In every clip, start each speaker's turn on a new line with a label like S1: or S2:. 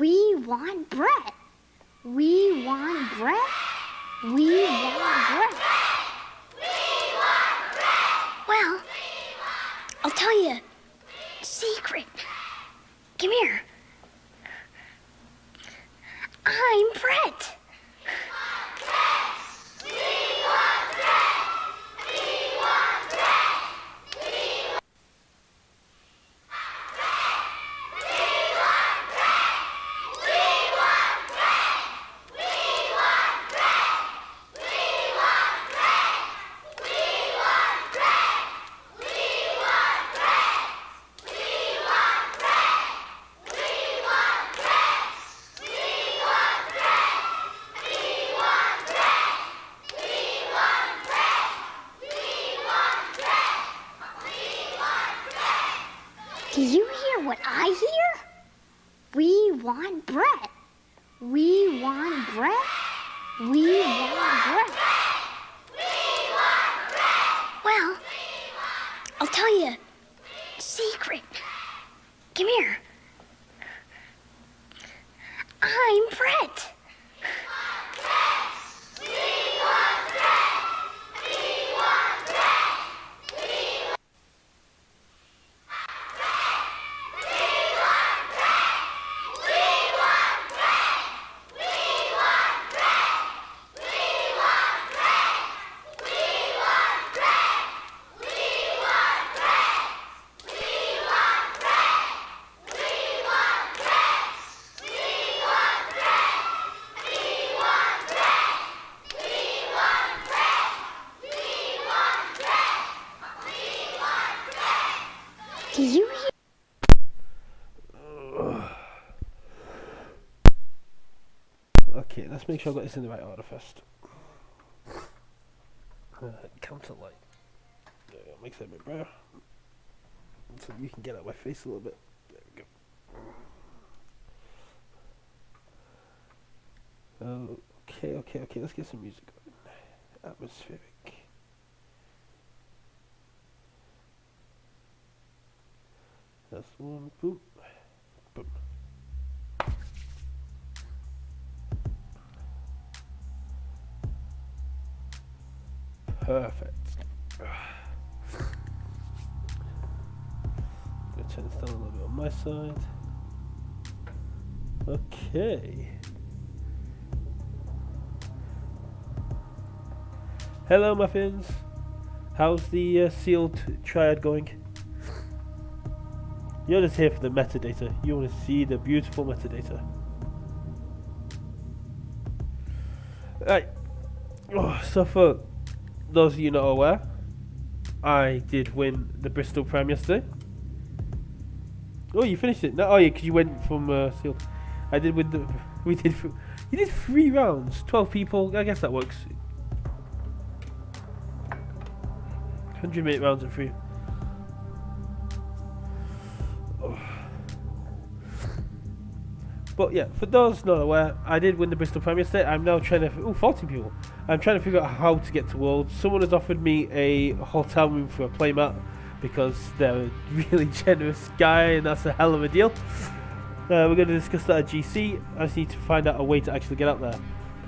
S1: We want bread. We want bread. We want bread. Well, I'll tell you a secret. Come here. I'm Brett. Do you hear what I hear? We want bread. We want bread. We want bread. Well, I'll tell you a secret. Come here. I'm Brett. Do you hear?
S2: Okay, let's make sure I got this in the right order first. Counter light. There we go, makes it a bit brighter. So you can get out of my face a little bit. There we go. Okay, let's get some music going. Atmospheric. That's one, boom, boom. Perfect. Gonna turn this down a little bit on my side. Okay. Hello, muffins. How's the sealed triad going? You're just here for the metadata. You want to see the beautiful metadata. Right. So for those of you not aware, I did win the Bristol Prime yesterday. Oh, you finished it? No, oh yeah, because you went from sealed. I did win the. You did 3 rounds, 12 people. I guess that works. 100-minute rounds at 3. But yeah, for those not aware, I did win the Bristol Prime yesterday. I'm now trying to... 40 people. I'm trying to figure out how to get to Worlds. Someone has offered me a hotel room for a playmat because they're a really generous guy and that's a hell of a deal. We're going to discuss that at GC. I just need to find out a way to actually get out there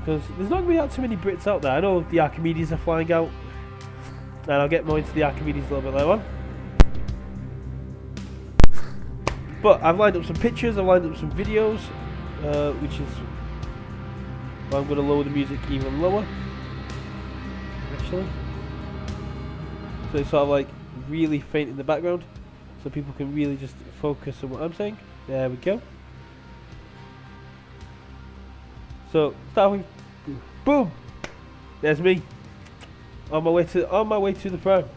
S2: because there's not going to be too many Brits out there. I know the Archimedes are flying out and I'll get more into the Archimedes a little bit later on. But I've lined up some pictures, I've lined up some videos, which is why I'm going to lower the music even lower, actually. So it's sort of like really faint in the background, so people can really just focus on what I'm saying. There we go. So starting, boom, there's me, on my way to the Prime.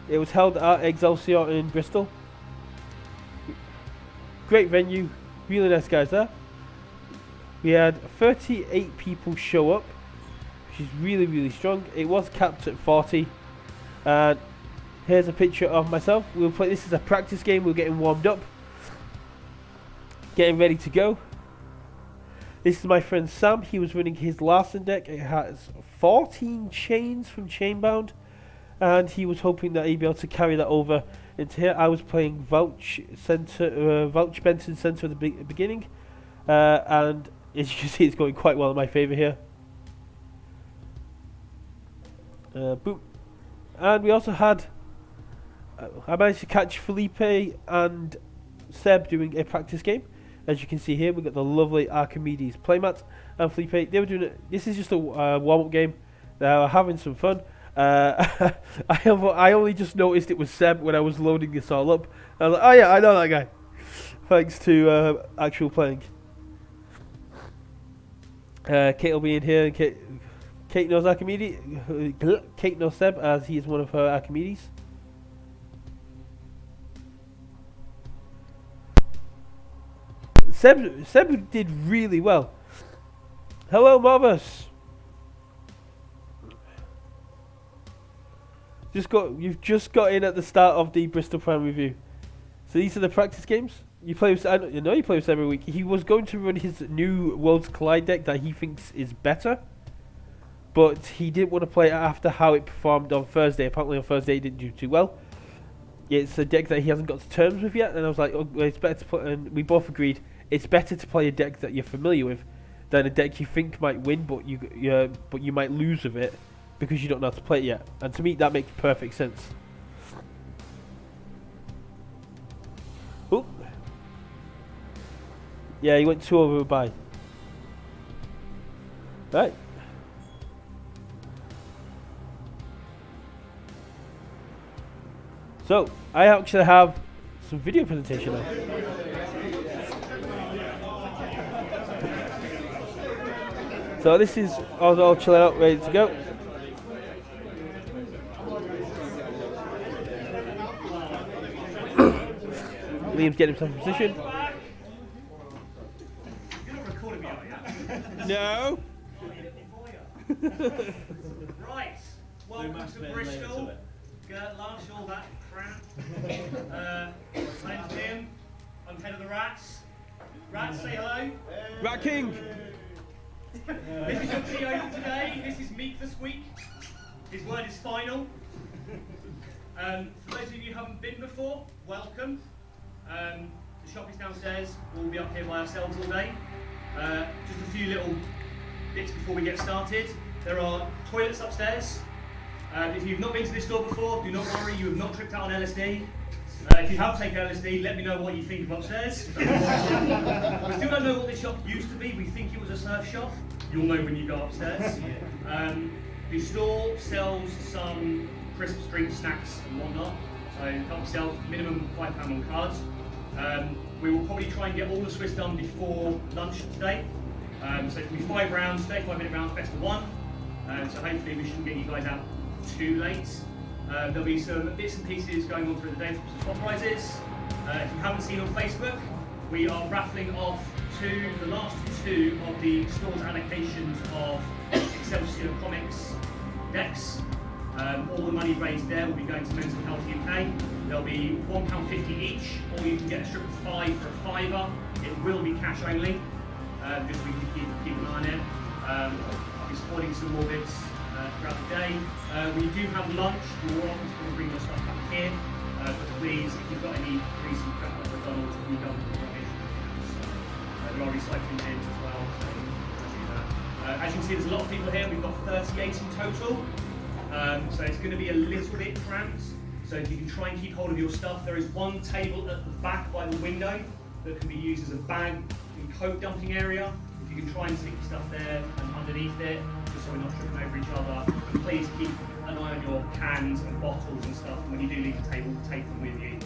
S2: It was held at Excelsior in Bristol. Great venue, really nice guys there. We had 38 people show up, which is really strong. It was capped at 40. And here's a picture of myself. We'll play this as a practice game. We're getting warmed up, getting ready to go. This is my friend Sam. He was running his Larson deck. It has 14 chains from Chainbound, and he was hoping that he'd be able to carry that over into here. I was playing Vouch Benson Center at the beginning, and as you can see, it's going quite well in my favour here. Boom. And we also had, I managed to catch Felipe and Seb doing a practice game. As you can see here, we've got the lovely Archimedes playmat and Felipe. They were doing it. This is just a warm-up game. They were having some fun. I only just noticed it was Seb when I was loading this all up. I was like, oh yeah, I know that guy. Thanks to actual playing. Kate will be in here. Kate knows Archimedes. Kate knows Seb as he is one of her Archimedes. Seb did really well. Hello, Marvis. You've just got in at the start of the Bristol Prime Reveiw. So these are the practice games. You play with. You know you play with Seb every week. He was going to run his new Worlds Collide deck that he thinks is better, but he didn't want to play it after how it performed on Thursday. Apparently on Thursday it didn't do too well. It's a deck that he hasn't got to terms with yet, and I was like, oh, well, it's better to play. And we both agreed it's better to play a deck that you're familiar with than a deck you think might win, but you might lose with it because you don't know how to play it yet. And to me, that makes perfect sense. Oh, yeah, he went 2 over by. Right. So I actually have some video presentation now. So this is all chilling out, ready to go. Liam's getting himself in position.
S3: You're not recording me, are you?
S2: No.
S3: Right. Welcome to Bristol. Lunch, all that crap. My name's Liam. I'm head of the Rats. Rats, say hello.
S2: Rat King.
S3: This is your PO for today. This is Meek the Squeak. His word is final. For those of you who haven't been before, welcome. The shop is downstairs. We'll be up here by ourselves all day. Just a few little bits before we get started. There are toilets upstairs. If you've not been to this store before, do not worry, you have not tripped out on LSD. If you have taken LSD, let me know what you think of upstairs. We still don't know what this shop used to be. We think it was a surf shop. You'll know when you go upstairs. The store sells some crisps, drinks, snacks and whatnot. So help yourself, minimum £5 on cards. We will probably try and get all the Swiss done before lunch today. So it can be 5 rounds, 35-minute rounds, best of 1. So hopefully we shouldn't get you guys out too late. There'll be some bits and pieces going on through the day for some spot prizes. If you haven't seen on Facebook, we are raffling off the last 2 of the store's allocations of Excelsior Comics decks. All the money raised there will be going to Mental Health UK. There'll be £1.50 each, or you can get a strip of 5 for a £5. It will be cash only, just so we can keep an eye on it. I'll be supporting some more bits throughout the day. When you do have lunch, you're welcome to bring your stuff back here. But please, if you've got any recent crap like McDonald's, we don't want rubbish. There are recycling bins as well, so you can do that. As you can see, there's a lot of people here. We've got 38 in total. So it's going to be a little bit cramped. So if you can try and keep hold of your stuff, there is one table at the back by the window that can be used as a bag and coat dumping area. If you can try and stick your stuff there and underneath it, just so we're not tripping over each other. And please keep an eye on your cans and bottles and stuff. And when you do leave the table, take them with you.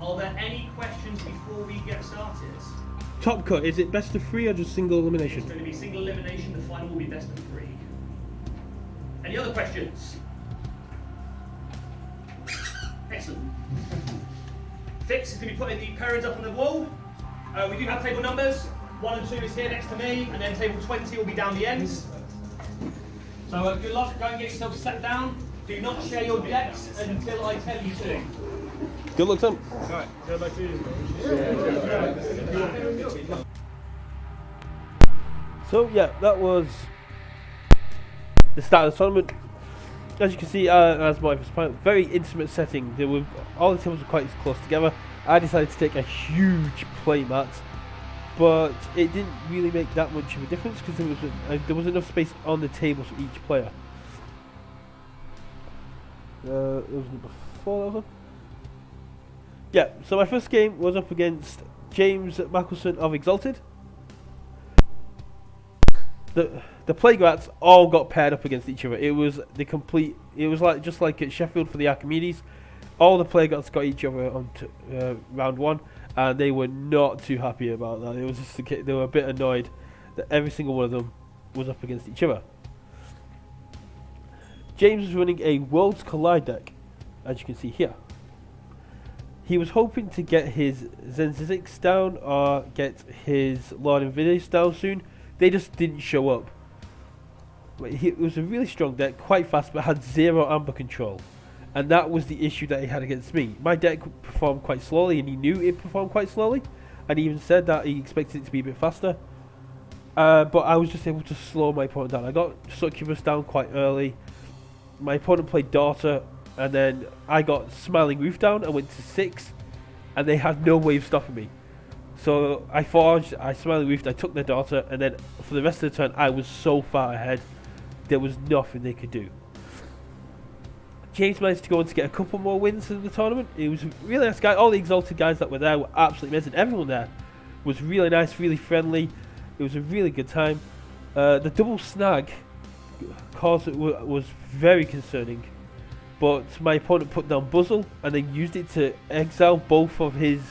S3: Are there any questions before we get started?
S2: Top cut, is it best of 3 or just single elimination?
S3: It's going to be single elimination, the final will be best of 3. Any other questions? Excellent. Fix is going to be putting the parents up on the wall. We do have table numbers. 1 and 2 is here next to me, and then table 20 will be down the ends. So good luck, go and get yourself sat down. Do not share your decks until I tell you to.
S2: Good luck, Tom.
S4: Alright, go back to you.
S2: So yeah, that was the start of the tournament. As you can see, as my very intimate setting. All the tables were quite close together. I decided to take a huge play mat but it didn't really make that much of a difference because there was enough space on the table for each player. It was number 4, that was one. Yeah, so my first game was up against James Mackelson of Exalted. The Plaguerats all got paired up against each other. It was like just like at Sheffield for the Archimedes. All the Plaguerats got each other on round 1, and they were not too happy about that. It was just they were a bit annoyed that every single one of them was up against each other. James was running a Worlds Collide deck, as you can see here. He was hoping to get his Zenzix down or get his Lord Invidious down soon. They just didn't show up. It was a really strong deck, quite fast, but had 0 amber control. And that was the issue that he had against me. My deck performed quite slowly, and he knew it performed quite slowly. And he even said that he expected it to be a bit faster. But I was just able to slow my opponent down. I got Succubus down quite early. My opponent played Daughter, and then I got Smiling Roof down. I went to 6, and they had no way of stopping me. So I forged, I Smiling Roofed, I took their Daughter, and then for the rest of the turn I was so far ahead, there was nothing they could do. James managed to go on to get a couple more wins in the tournament. He was a really nice guy. All the Exalted guys that were there were absolutely amazing. Everyone there was really nice, really friendly. It was a really good time. The double snag was very concerning, but my opponent put down Buzzle and then used it to exile both of his,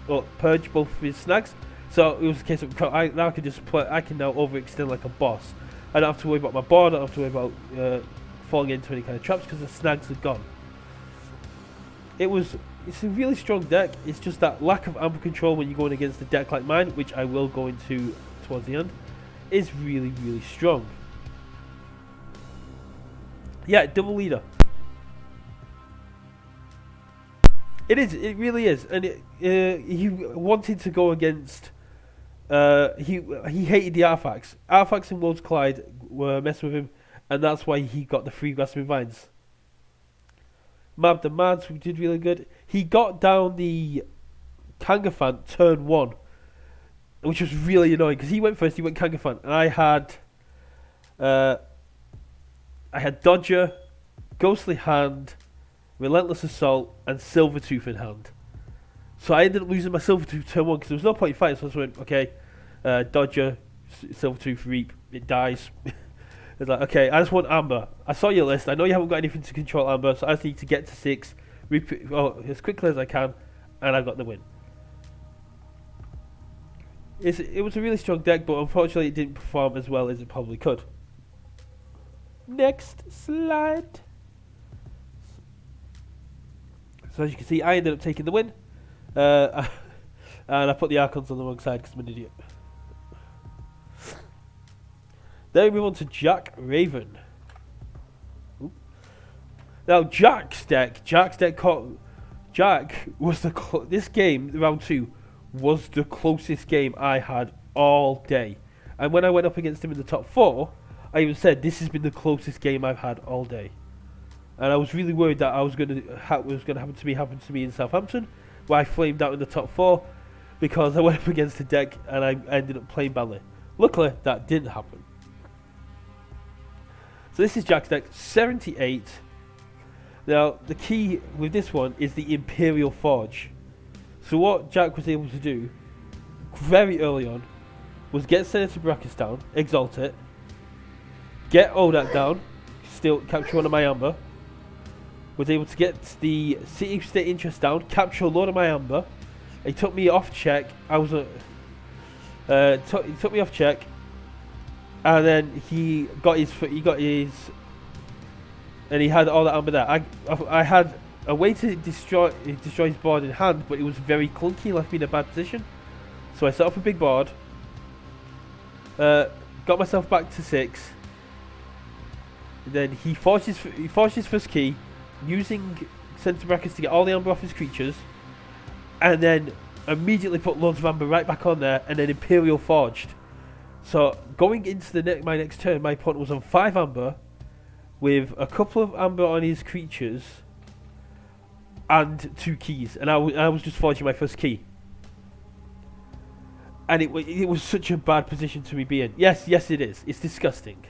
S2: or purge both of his snags. So it was a case of now I can just play. I can now overextend like a boss. I don't have to worry about my board. I don't have to worry about falling into any kind of traps because the snags are gone. It's a really strong deck. It's just that lack of amber control when you're going against a deck like mine, which I will go into towards the end, is really, really strong. Yeah, double leader. It is. It really is. And he wanted to go against. He hated the artifacts. Artifacts and Worlds Collide were messing with him, and that's why he got the 3 Grasping Vines. Mab the Mads did really good. He got down the Kangafant turn 1, which was really annoying because he went first. He went Kangafant, and I had Dodger, Ghostly Hand, Relentless Assault, and Silvertooth in hand. So I ended up losing my Silvertooth turn 1 because there was no point in fighting. So I just went, okay, Dodger, Silvertooth, Reap, it dies. It's like, okay, I just want Amber. I saw your list. I know you haven't got anything to control Amber, so I just need to get to 6, Reap it, as quickly as I can, and I got the win. It was a really strong deck, but unfortunately it didn't perform as well as it probably could. Next slide. So as you can see, I ended up taking the win. And I put the Archons on the wrong side because I'm an idiot. Then we move on to Jack Raven. Ooh. Now Jack was this game, round 2, was the closest game I had all day. And when I went up against him in the top 4, I even said this has been the closest game I've had all day. And I was really worried that was going to happen to me in Southampton, where I flamed out in the top 4 because I went up against a deck and I ended up playing badly. Luckily, that didn't happen. So this is Jack's deck, 78. Now, the key with this one is the Imperial Forge. So what Jack was able to do very early on was get Senator Brachus down, exalt it, get Odak down, still capture one of my amber, was able to get the City State Interest down, capture a load of my amber. He took me off check. He took me off check, and then he had all that amber there. I had a way to destroy his board in hand, but it was very clunky, left me in a bad position. So I set up a big board, got myself back to 6. Then he forged his first key, using Senator Brachus to get all the amber off his creatures, and then immediately put loads of amber right back on there, and then Imperial Forged. So going into my next turn, my opponent was on 5 amber, with a couple of amber on his creatures, and 2 keys, and I was just forging my first key. and it was such a bad position to be in. Yes, it is. It's disgusting.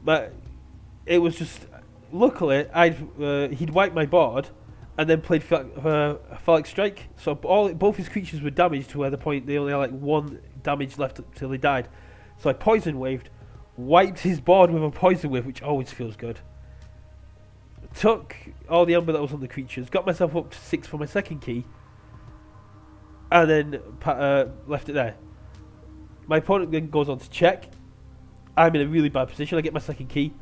S2: But it was just, luckily, he'd wiped my board, and then played Phallic Strike. So both his creatures were damaged to where the point they only had like 1 damage left till he died. So I poison waved, wiped his board with a poison wave, which always feels good. Took all the amber that was on the creatures, got myself up to 6 for my second key, and then left it there. My opponent then goes on to check. I'm in a really bad position. I get my second key,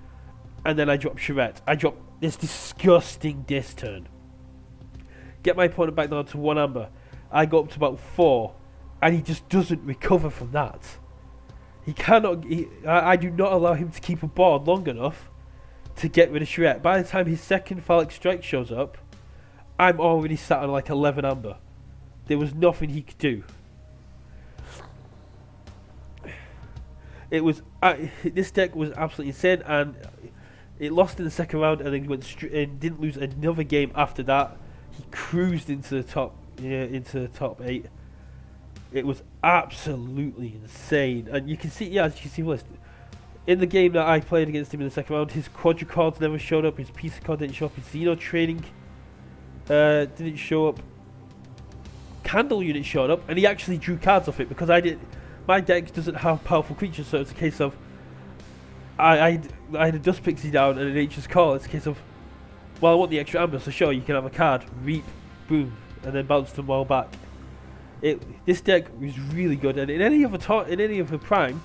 S2: and then I drop Charette. I drop this disgusting disc turn. Get my opponent back down to 1 amber. I go up to about 4, and he just doesn't recover from that. He cannot. I do not allow him to keep a board long enough to get rid of Charette. By the time his second Phallic Strike shows up, I'm already sat on like 11 amber. There was nothing he could do. It was this deck was absolutely insane, and it lost in the second round, and then went and didn't lose another game after that. He cruised into the top 8. It was absolutely insane, and you can see, as you can see, in the game that I played against him in the second round, his quadricords never showed up, his piece of card didn't show up, his Xeno training didn't show up, Candle unit showed up, and he actually drew cards off it because my deck doesn't have powerful creatures, so it's a case of I had a Dust Pixie down and an Nature's Call. It's a case of, well, I want the extra amber, so sure, you can have a card, reap, boom, and then bounce them all back. This deck was really good, and in any other prime,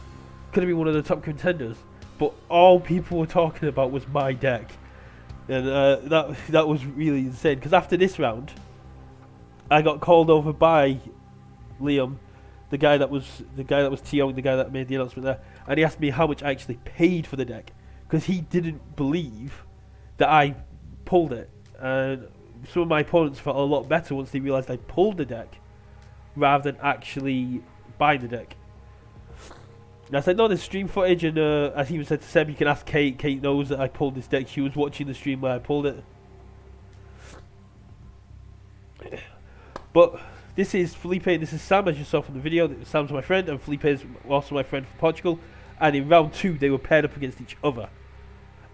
S2: could have been one of the top contenders. But all people were talking about was my deck, and that was really insane. Because after this round, I got called over by Liam, the guy that was TOing, the guy that made the announcement there, and he asked me how much I actually paid for the deck, because he didn't believe that I pulled it, and some of my opponents felt a lot better once they realised I pulled the deck rather than actually buying the deck. And I said, no, there's stream footage, and as he even said to Seb, you can ask Kate. Kate knows that I pulled this deck. She was watching the stream where I pulled it. But this is Felipe, this is Sam, as you saw from the video. Sam's my friend, and Felipe is also my friend from Portugal. And in round 2, they were paired up against each other.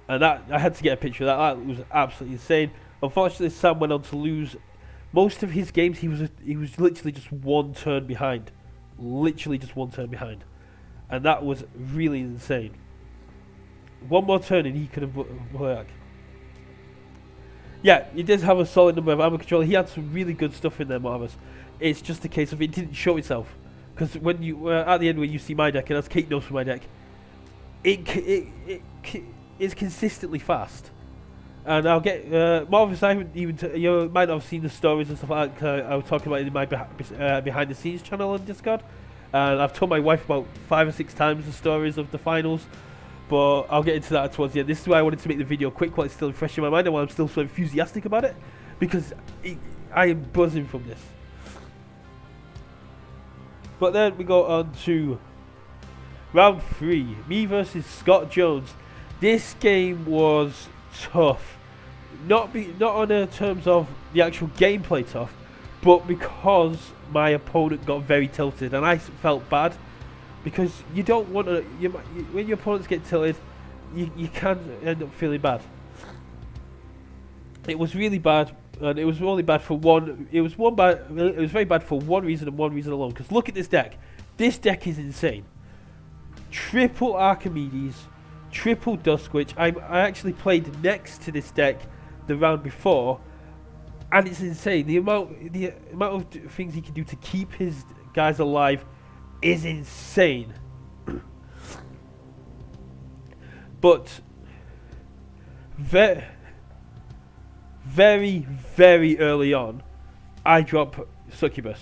S2: And that I had to get a picture of that. That was absolutely insane. Unfortunately, Sam went on to lose most of his games. He was literally just 1 turn behind. Literally just 1 turn behind. And that was really insane. 1 more turn and he could have back. Yeah, he did have a solid number of ammo control. He had some really good stuff in there, Marvis. It's just a case of it didn't show itself. Because when you at the end when you see my deck, and as Kate knows from my deck, it's consistently fast. And I'll get Marvis. I haven't even you might not have seen the stories and stuff like that. I was talking about it in my behind the scenes channel on Discord. And I've told my wife about 5 or 6 times the stories of the finals, but I'll get into that towards the end. This is why I wanted to make the video quick while it's still fresh in my mind and while I'm still so enthusiastic about it, because I am buzzing from this. But then we go on to round 3, me versus Scott Jones. This game was tough, not on terms of the actual gameplay tough, but because my opponent got very tilted, and I felt bad, because you don't want to. When your opponents get tilted, you can end up feeling bad. It was really bad, and it was only bad for one. It was very bad for one reason and one reason alone. Because look at this deck. This deck is insane. Triple Archimedes, triple Dusk Witch. I actually played next to this deck the round before. And it's insane. The amount of things he can do to keep his guys alive is insane. But very, very early on, I drop Succubus,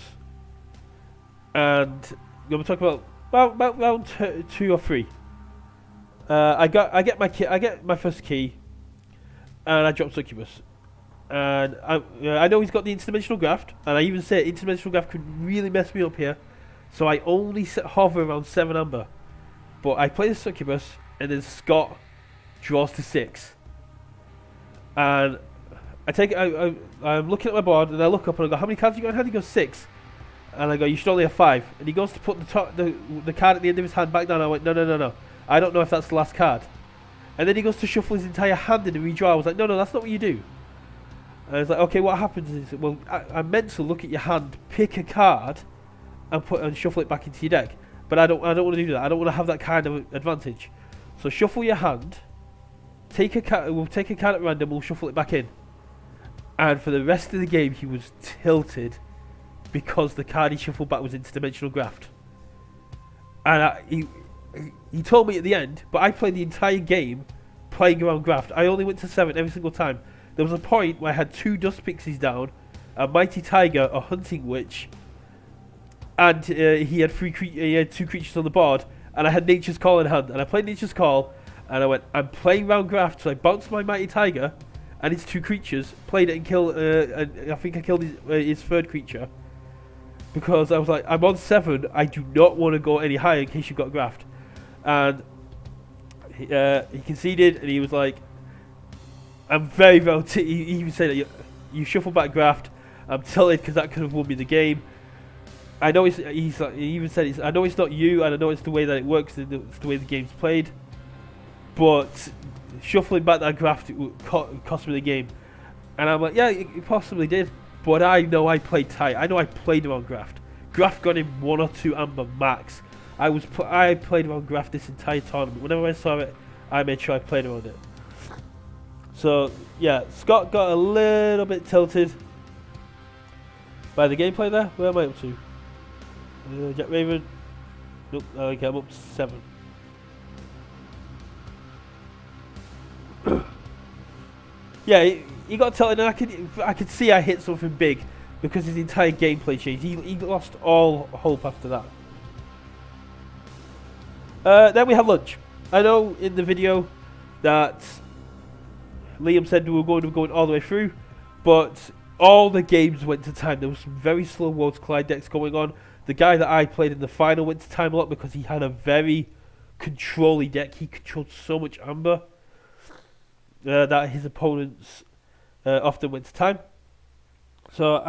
S2: and we're talking about round 2 or 3. I get my first key, and I drop Succubus. And I know he's got the interdimensional graft, and I even say interdimensional graft could really mess me up here, so I only hover around 7 amber. But I play the Succubus, and then Scott draws to 6, and I take I'm looking at my board, and I look up and I go, how many cards you got in hand? He goes 6, And I go, you should only have 5. And he goes to put the card at the end of his hand back down. I went, no. I don't know if that's the last card. And then he goes to shuffle his entire hand in and redraw. I was like, no, that's not what you do. And I was like, okay, what happens is, well, I'm meant to look at your hand, pick a card, and shuffle it back into your deck. But I don't want to do that. I don't want to have that kind of advantage. So shuffle your hand, take a card. We'll take a card at random. We'll shuffle it back in. And for the rest of the game, he was tilted because the card he shuffled back was interdimensional graft. And he told me at the end, but I played the entire game playing around graft. I only went to 7 every single time. There was a point where I had 2 dust pixies down, a mighty tiger, a hunting witch, and he had 2 creatures on the board, and I had nature's call in hand. And I played nature's call, and I went, I'm playing round graft, so I bounced my mighty tiger and its 2 creatures, played it and killed. And I think I killed his 3rd creature because I was like, I'm on 7. I do not want to go any higher in case you got graft. And he conceded, and he was like, I'm very he even said that you shuffle back graft. I'm tilted because that could have won me the game. I know he even said I know it's not you, and I know it's the way that it works, it's the way the game's played, but shuffling back that graft cost me the game. And I'm like, yeah, it possibly did, but I know I played tight. I know I played around graft. Graft got him 1 or 2 amber max. I played around graft this entire tournament. Whenever I saw it, I made sure I played around it. So yeah, Scott got a little bit tilted by the gameplay there. Where am I up to? Jack Raven. Nope. Okay, I'm up to 7. Yeah, he got tilted, and I could see I hit something big because his entire gameplay changed. He lost all hope after that. Then we have lunch. I know in the video that Liam said we were going all the way through, but all the games went to time. There was some very slow Worlds Collide decks going on. The guy that I played in the final went to time a lot because he had a very controlling deck. He controlled so much amber that his opponents often went to time. So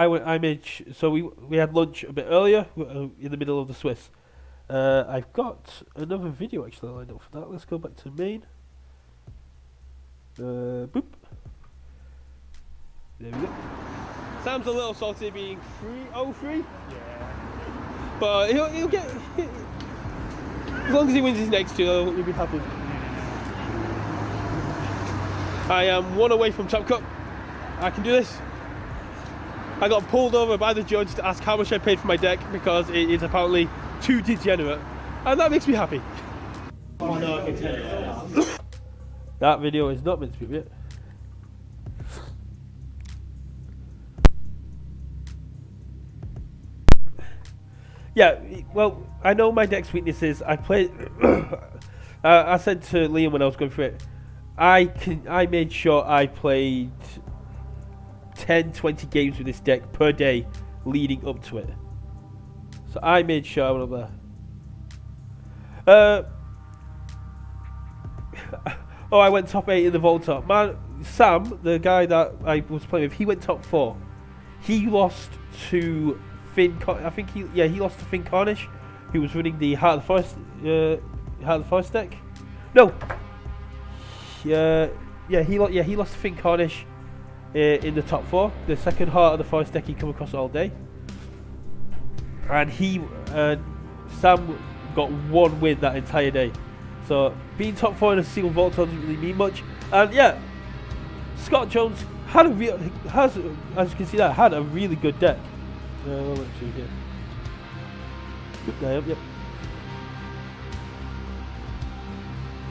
S2: we had lunch a bit earlier in the middle of the Swiss. I've got another video actually lined up for that. Let's go back to main. Boop. There we go. Sam's a little salty being 3-0-3. Yeah. But he'll get... as long as he wins his next 2, he'll be happy. I am 1 away from top cup. I can do this. I got pulled over by the judge to ask how much I paid for my deck because it is apparently too degenerate, and that makes me happy. Oh no, I can tell you. That video is not meant to be yet. Yeah, well, I know my deck's weaknesses. I played. I said to Liam when I was going through it, I made sure I played 10-20 games with this deck per day leading up to it. So I made sure I went up there. Oh, I went top 8 in the Vault Top. Man, Sam, the guy that I was playing with, he went top 4. He lost to Finn. I think he lost to Finn Cornish, who was running the Heart of the Forest deck. No. He lost to Finn Cornish in the top 4. The second Heart of the Forest deck he come across all day. And Sam got 1 win that entire day. So being top 4 in a single vault doesn't really mean much. And yeah, Scott Jones had as you can see, had a really good deck. Let's see here.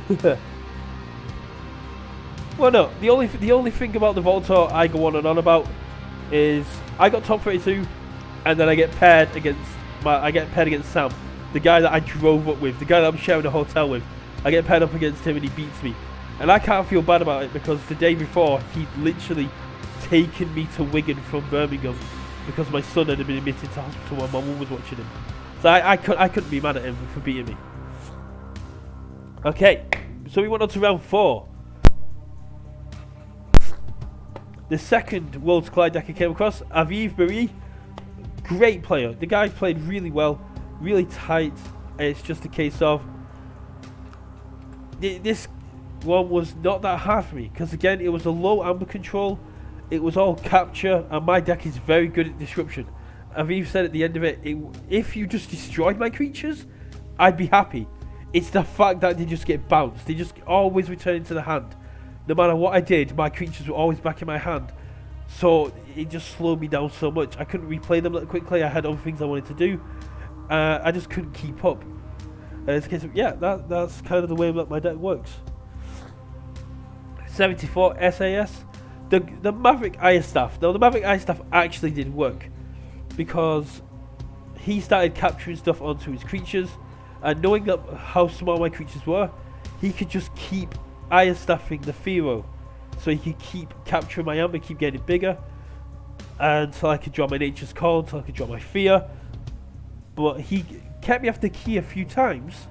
S2: Yep. Well, no. The only thing about the Voltor I go on and on about is I got top 32, and then I get paired against Sam, the guy that I drove up with, the guy that I'm sharing a hotel with. I get paired up against him and he beats me, and I can't feel bad about it because the day before he'd literally taken me to Wigan from Birmingham because my son had been admitted to hospital while my mum was watching him. So I couldn't be mad at him for beating me. Okay, so we went on to round 4. The second Worlds Collide deck I came across, Aviv Bari. great player. The guy played really well, really tight. It's just a case of this one was not that hard for me because again it was a low amber control. It was all capture, and my deck is very good at disruption. I've even said at the end of it, if you just destroyed my creatures, I'd be happy. It's the fact that they just get bounced. They just always return into the hand. No matter what I did, my creatures were always back in my hand. So it just slowed me down so much. I couldn't replay them that quickly. I had other things I wanted to do. I just couldn't keep up. It's a case of, yeah, that's kind of the way that my deck works. 74 SAS. The Maverick Iron Staff. Now the Maverick Iron Staff actually did work because he started capturing stuff onto his creatures, and knowing that how small my creatures were, he could just keep Iron Staffing the Pharaoh, so he could keep capturing my amber, keep getting bigger, until I could draw my Nature's Call, until I could draw my Fear. But he kept me after key a few times,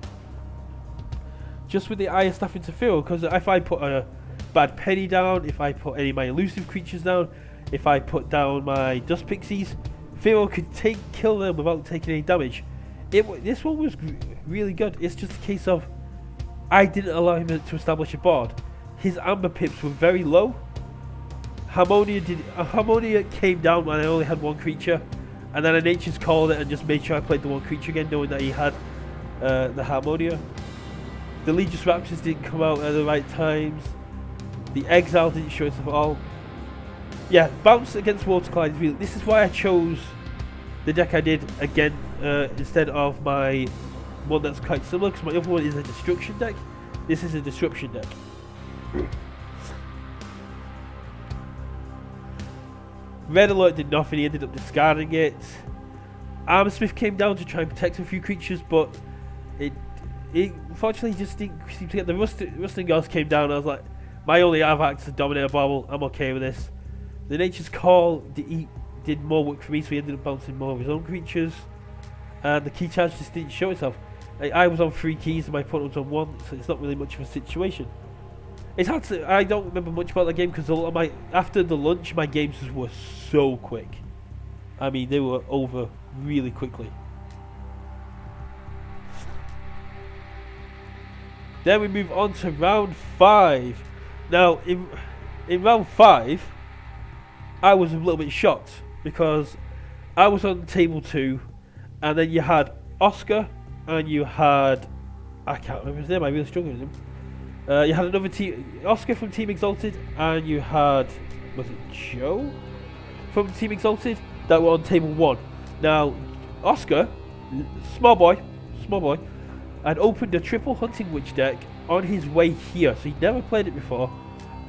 S2: just with the Iron Staff into Pharaoh, because if I put a bad penny down, if I put any of my elusive creatures down, if I put down my Dust Pixies, Pharaoh could kill them without taking any damage. This one was really good. It's just a case of I didn't allow him to establish a board. His amber pips were very low. Harmonia came down when I only had one creature, and then I Nature's Called it and just made sure I played the one creature again, knowing that he had the Harmonia. The Legis Raptors didn't come out at the right times. The Exile didn't show itself at all. Yeah, bounce against Waterclide is really. This is why I chose the deck I did again instead of my one that's quite similar, because my other one is a destruction deck. This is a disruption deck. Red Alert did nothing, he ended up discarding it. Armorsmith came down to try and protect a few creatures, but it unfortunately just didn't seem to get. The Rustling Ghost came down, and I was like, my only artifact is a Dominator Bauble, I'm okay with this. The Nature's Call did more work for me, so he ended up bouncing more of his own creatures. And the key charge just didn't show itself. I was on 3 keys and my opponent was on 1, so it's not really much of a situation. It's hard to. I don't remember much about the game because a lot of after the lunch, my games were so quick. I mean, they were over really quickly. Then we move on to round 5. Now, in round 5, I was a little bit shocked because I was on table 2, and then you had Oscar, and you had, I can't remember his name, I really struggled with him. You had another team, Oscar from Team Exalted, and you had, was it Joe from Team Exalted, that were on table 1. Now, Oscar, small boy, had opened a triple Hunting Witch deck on his way here, so he'd never played it before,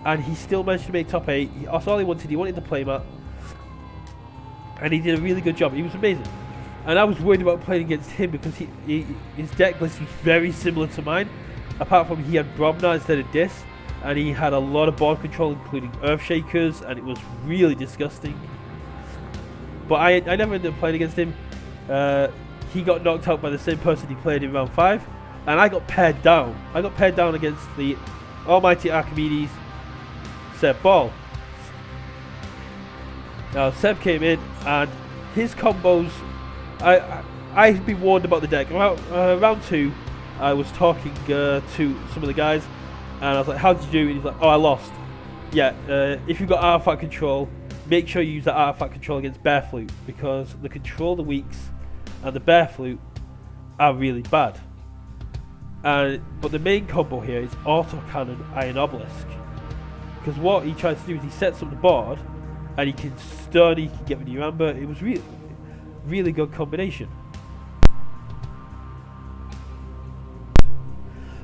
S2: and he still managed to make top 8. That's all he wanted the playmat, and he did a really good job. He was amazing. And I was worried about playing against him because his deck list was very similar to mine, apart from he had Brobnar instead of Dis, and he had a lot of board control, including Earthshakers, and it was really disgusting. But I never ended up playing against him. He got knocked out by the same person he played in round 5, and I got paired down. I got paired down against the almighty Archimedes, Seb Ball. Now Seb came in, and his combos, I've been warned about the deck. Round 2, I was talking to some of the guys, and I was like, "How did you do?" And he's like, "Oh, I lost." Yeah, if you've got artifact control, make sure you use that artifact control against Bear Flute, because the control the weaks and the Bear Flute are really bad. But the main combo here is Autocannon Iron Obelisk, because what he tries to do is he sets up the board, and he can stun, he can get rid of your amber. It was really good combination.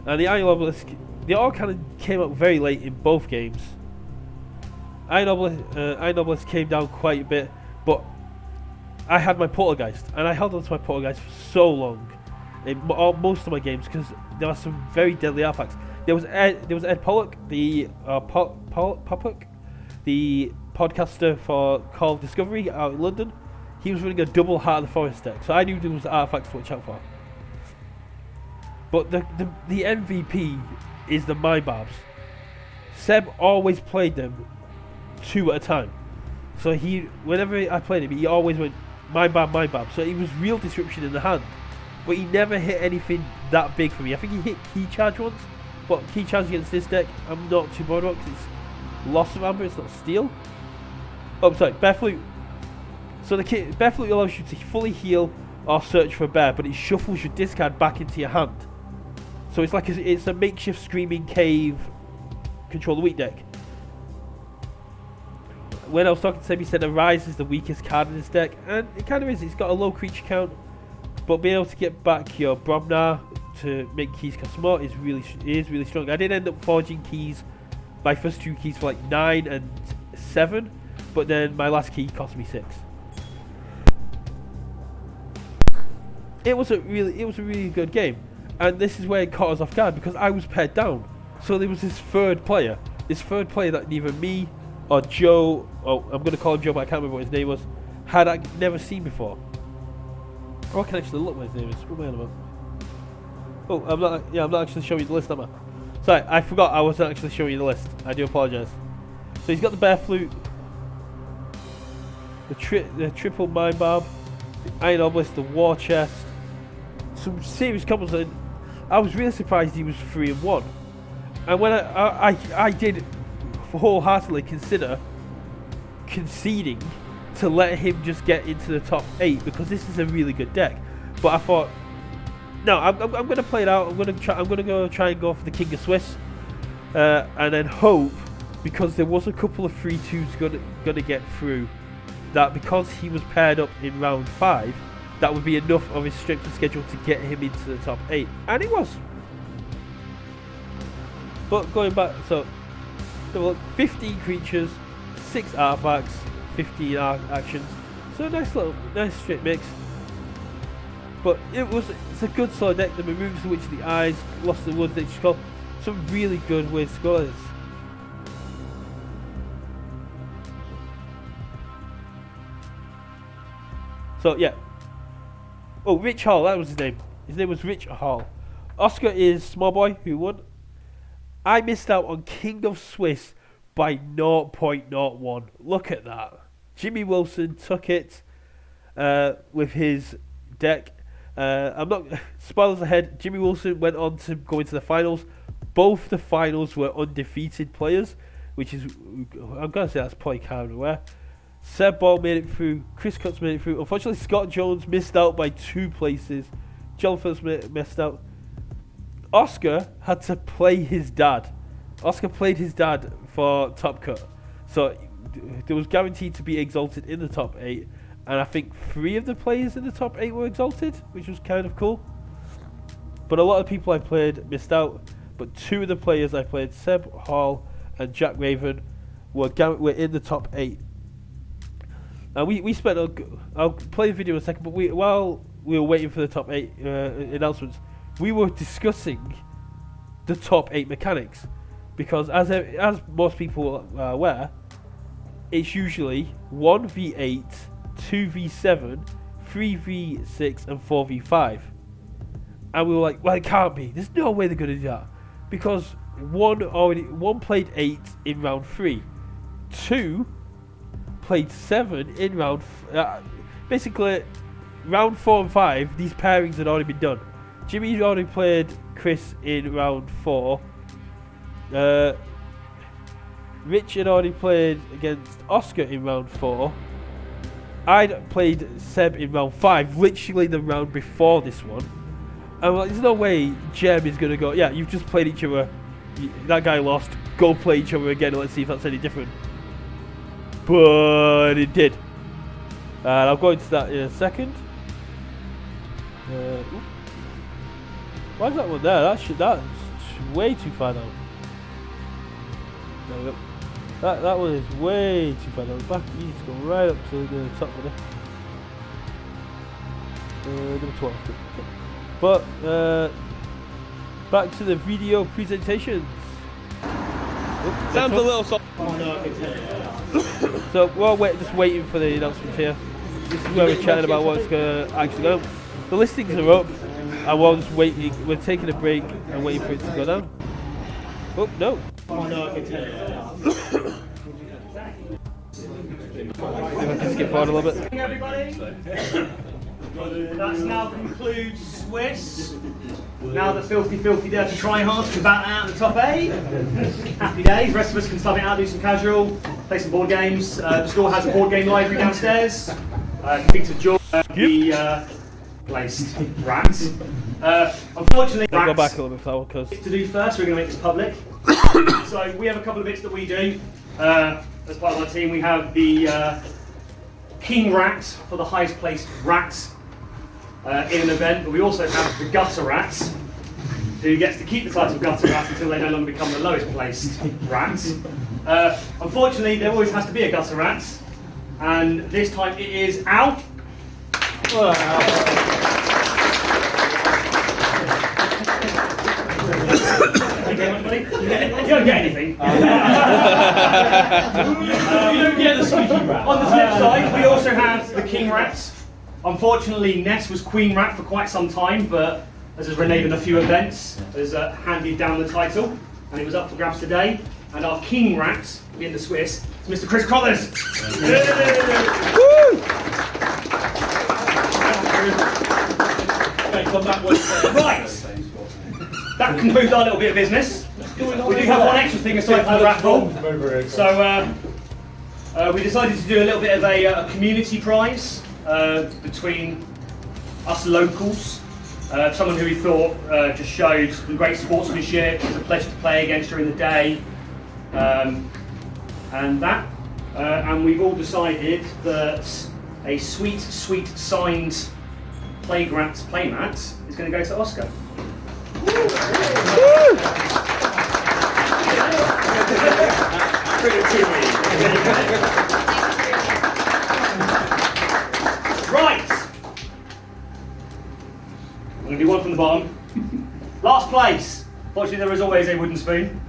S2: And the Iron Obelisk, the Autocannon came out very late in both games. Iron Obelisk came down quite a bit, but I had my Poltergeist, and I held on to my Poltergeist for so long in most of my games because there were some very deadly artifacts. There was Ed Pollock, the Popuk, the podcaster for Call of Discovery out in London. He was running a double Heart of the Forest deck, so I knew there was artifacts to watch out for. But the MVP is the Mind Barbs. Seb always played them 2 at a time. So whenever I played him, he always went my bad. So it was real disruption in the hand, but he never hit anything that big for me. I think he hit key charge once, but key charge against this deck, I'm not too bothered about because it's loss of amber, it's not steal. Oh, sorry, Bear Flute. So the Bear Flute allows you to fully heal or search for a bear, but it shuffles your discard back into your hand. So it's like it's a makeshift Screaming Cave control the weak deck. When I was talking to Seb, he said Arise is the weakest card in this deck, and it kind of is. It's got a low creature count, but being able to get back your Bromnar to make keys cost more is really strong. I did end up forging keys, my first 2 keys for like 9 and 7, but then my last key cost me 6. It was a really good game, and this is where it caught us off guard because I was paired down. So there was this third player that neither me or Joe, oh, I'm going to call him Joe, but I can't remember what his name was, had I never seen before. Oh, I can actually look what his name is. What am I on about? Oh, I'm not actually showing you the list, am I? Sorry, I forgot I wasn't actually showing you the list. I do apologise. So he's got the Bear Flute, the triple Mind Barb, the Iron Obelisk, the War Chest, some serious combos, and I was really surprised he was 3-1. And when I did wholeheartedly consider conceding to let him just get into the top 8 because this is a really good deck, but I thought, no, I'm going to play it out. I'm going to try and go for the King of Swiss, and then hope, because there was a couple of 3-2s going to get through, that because he was paired up in round 5, that would be enough of his strength and schedule to get him into the top 8, and it was. But going back, so there were 15 creatures, 6 artifacts, 15 actions, so a nice straight mix. But it's a good solid deck. The Maroons, the Witch of the Eyes, Lost in the Woods, Nature's Call, some really good ways to go this. So yeah. Oh, Rich Hall, that was his name. His name was Rich Hall. Oscar is Small Boy, who won. I missed out on King of Swiss by 0.01. Look at that. Jimmy Wilson took it with his deck. I'm not spoilers ahead. Jimmy Wilson went on to go into the finals. Both the finals were undefeated players, which is, I'm gonna say that's probably kind of rare. Seb Ball made it through. Chris Cutts made it through. Unfortunately, Scott Jones missed out by 2 places. John Phillips missed out. Oscar had to play his dad. Oscar played his dad for top cut, so there was guaranteed to be exalted in the top 8. And I think 3 of the players in the top 8 were exalted, which was kind of cool. But a lot of people I played missed out. But 2 of the players I played, Seb Hall and Jack Raven, were in the top 8. And we spent. I'll play the video in a second. But while we were waiting for the top 8 announcements, we were discussing the top 8 mechanics, because as most people are aware, it's usually 1v8, 2v7, 3v6 and 4v5. And we were like, well, it can't be. There's no way they're going to do that, because one played 8 in round 3, 2 played 7 in round basically round 4 and 5. These pairings had already been done. Jimmy had already played Chris in round 4. Rich had already played against Oscar in round 4. I'd played Seb in round 5, literally the round before this one. I'm like, there's no way Jem is going to go, yeah, you've just played each other, that guy lost, go play each other again and let's see if that's any different. But it did. And I'll go into that in a second. Why is that one there? That's way too far down. There we go. That one is way too far down. Back, you need to go right up to the top of it. Number 12. But back to the video presentations.
S4: Sounds a little soft.
S2: So we're just waiting for the announcements here. This is where we're chatting about what's going to actually go. The listings are up, and we're just waiting. We're taking a break and waiting for it to go down. Oh no! If I can skip forward a little bit.
S3: Everybody. That now concludes Swiss. Now the filthy, dirty tryhards can bat out in the top 8. Happy days. The rest of us can start it out, do some casual, play some board games. The store has a board game library downstairs. Speak to George, the placed rats. Unfortunately,
S2: I'll go
S3: rats
S2: back a little bit for that one because
S3: to do first. We're going to make this public. So we have a couple of bits that we do as part of our team. We have the king rat for the highest placed rat in an event, but we also have the gutter rat, who gets to keep the title gutter rat until they no longer become the lowest placed rat. Unfortunately, there always has to be a gutter rat, and this time it is Al. You don't get anything. You don't get the squeaky rat. On the flip side, we also have the king rat. Unfortunately, Ness was queen rat for quite some time, but as has renamed in a few events, has handed down the title, and it was up for grabs today. And our king rat in the Swiss is Mr. Chris Crothers. Right. That concludes our little bit of business. We do have one extra thing aside from the raffle. So we decided to do a little bit of a community prize between us locals. Someone who we thought just showed some great sportsmanship. It was a pleasure to play against during the day. And we've all decided that a sweet signed playmat is going to go to Oscar. Right. I'm going to do one from the bottom. Last place. Fortunately, there is always a wooden spoon.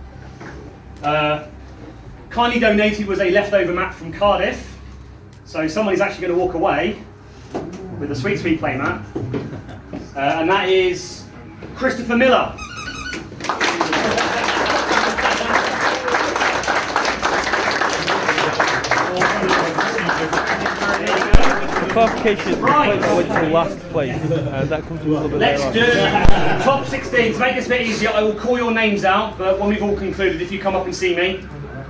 S3: Kindly donated was a leftover mat from Cardiff. So someone is actually going to walk away with a sweet playmat. And that is Christopher Miller.
S2: Clarification, right. I went to last place, and that comes with a little bit
S3: Let's
S2: later
S3: do top 16. To make this a bit easier, I will call your names out, but when we've all concluded, if you come up and see me,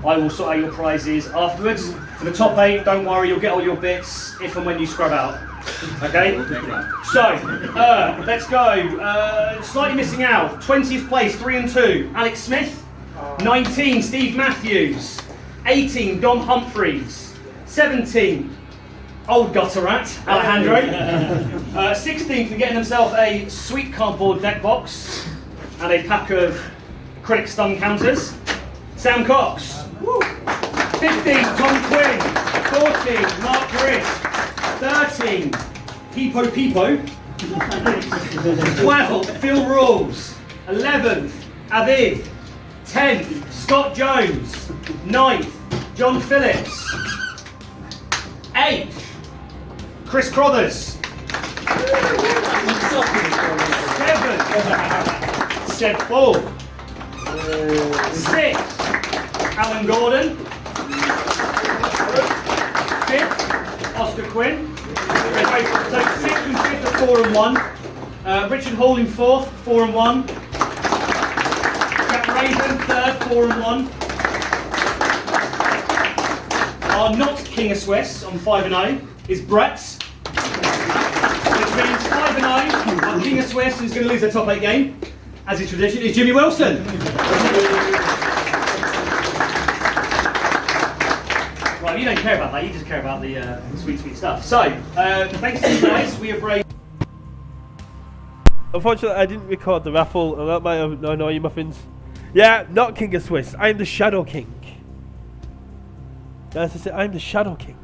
S3: I will sort out your prizes afterwards. For the top 8, don't worry, you'll get all your bits if and when you scrub out. Okay? So, let's go. Slightly missing out. 20th place, 3 and 2, Alex Smith. 19, Steve Matthews. 18, Dom Humphreys. 17, Old Gutter Rat, Alejandro. 16th for getting himself a sweet cardboard deck box and a pack of critic stun counters, Sam Cox. 15, Tom Quinn. 14, Mark Rich. 13, Peepo. 12, Phil Rawls. 11th, Aviv. 10th, Scott Jones. 9th, John Phillips. 8th, Chris Crothers. 7th, Seb Paul. 6th, Alan Gordon. 5th, Oscar Quinn. So 6th and 5th are 4 and 1. Richard Hall in 4th, 4 and 1. Jack Raven, 3rd, 4 and 1. Our not King of Swiss on 5 and 0 is Brett. Which means 5 and 0, our King of Swiss, who's going to lose their top 8 game, as is tradition, is Jimmy Wilson. Right, you don't care about that, you just care about the sweet stuff. So, thanks to you guys, we have raised...
S2: Unfortunately, I didn't record the raffle, and that might annoy you, muffins. Yeah, not King of Swiss. I am the Shadow King. As I said, I'm the Shadow King.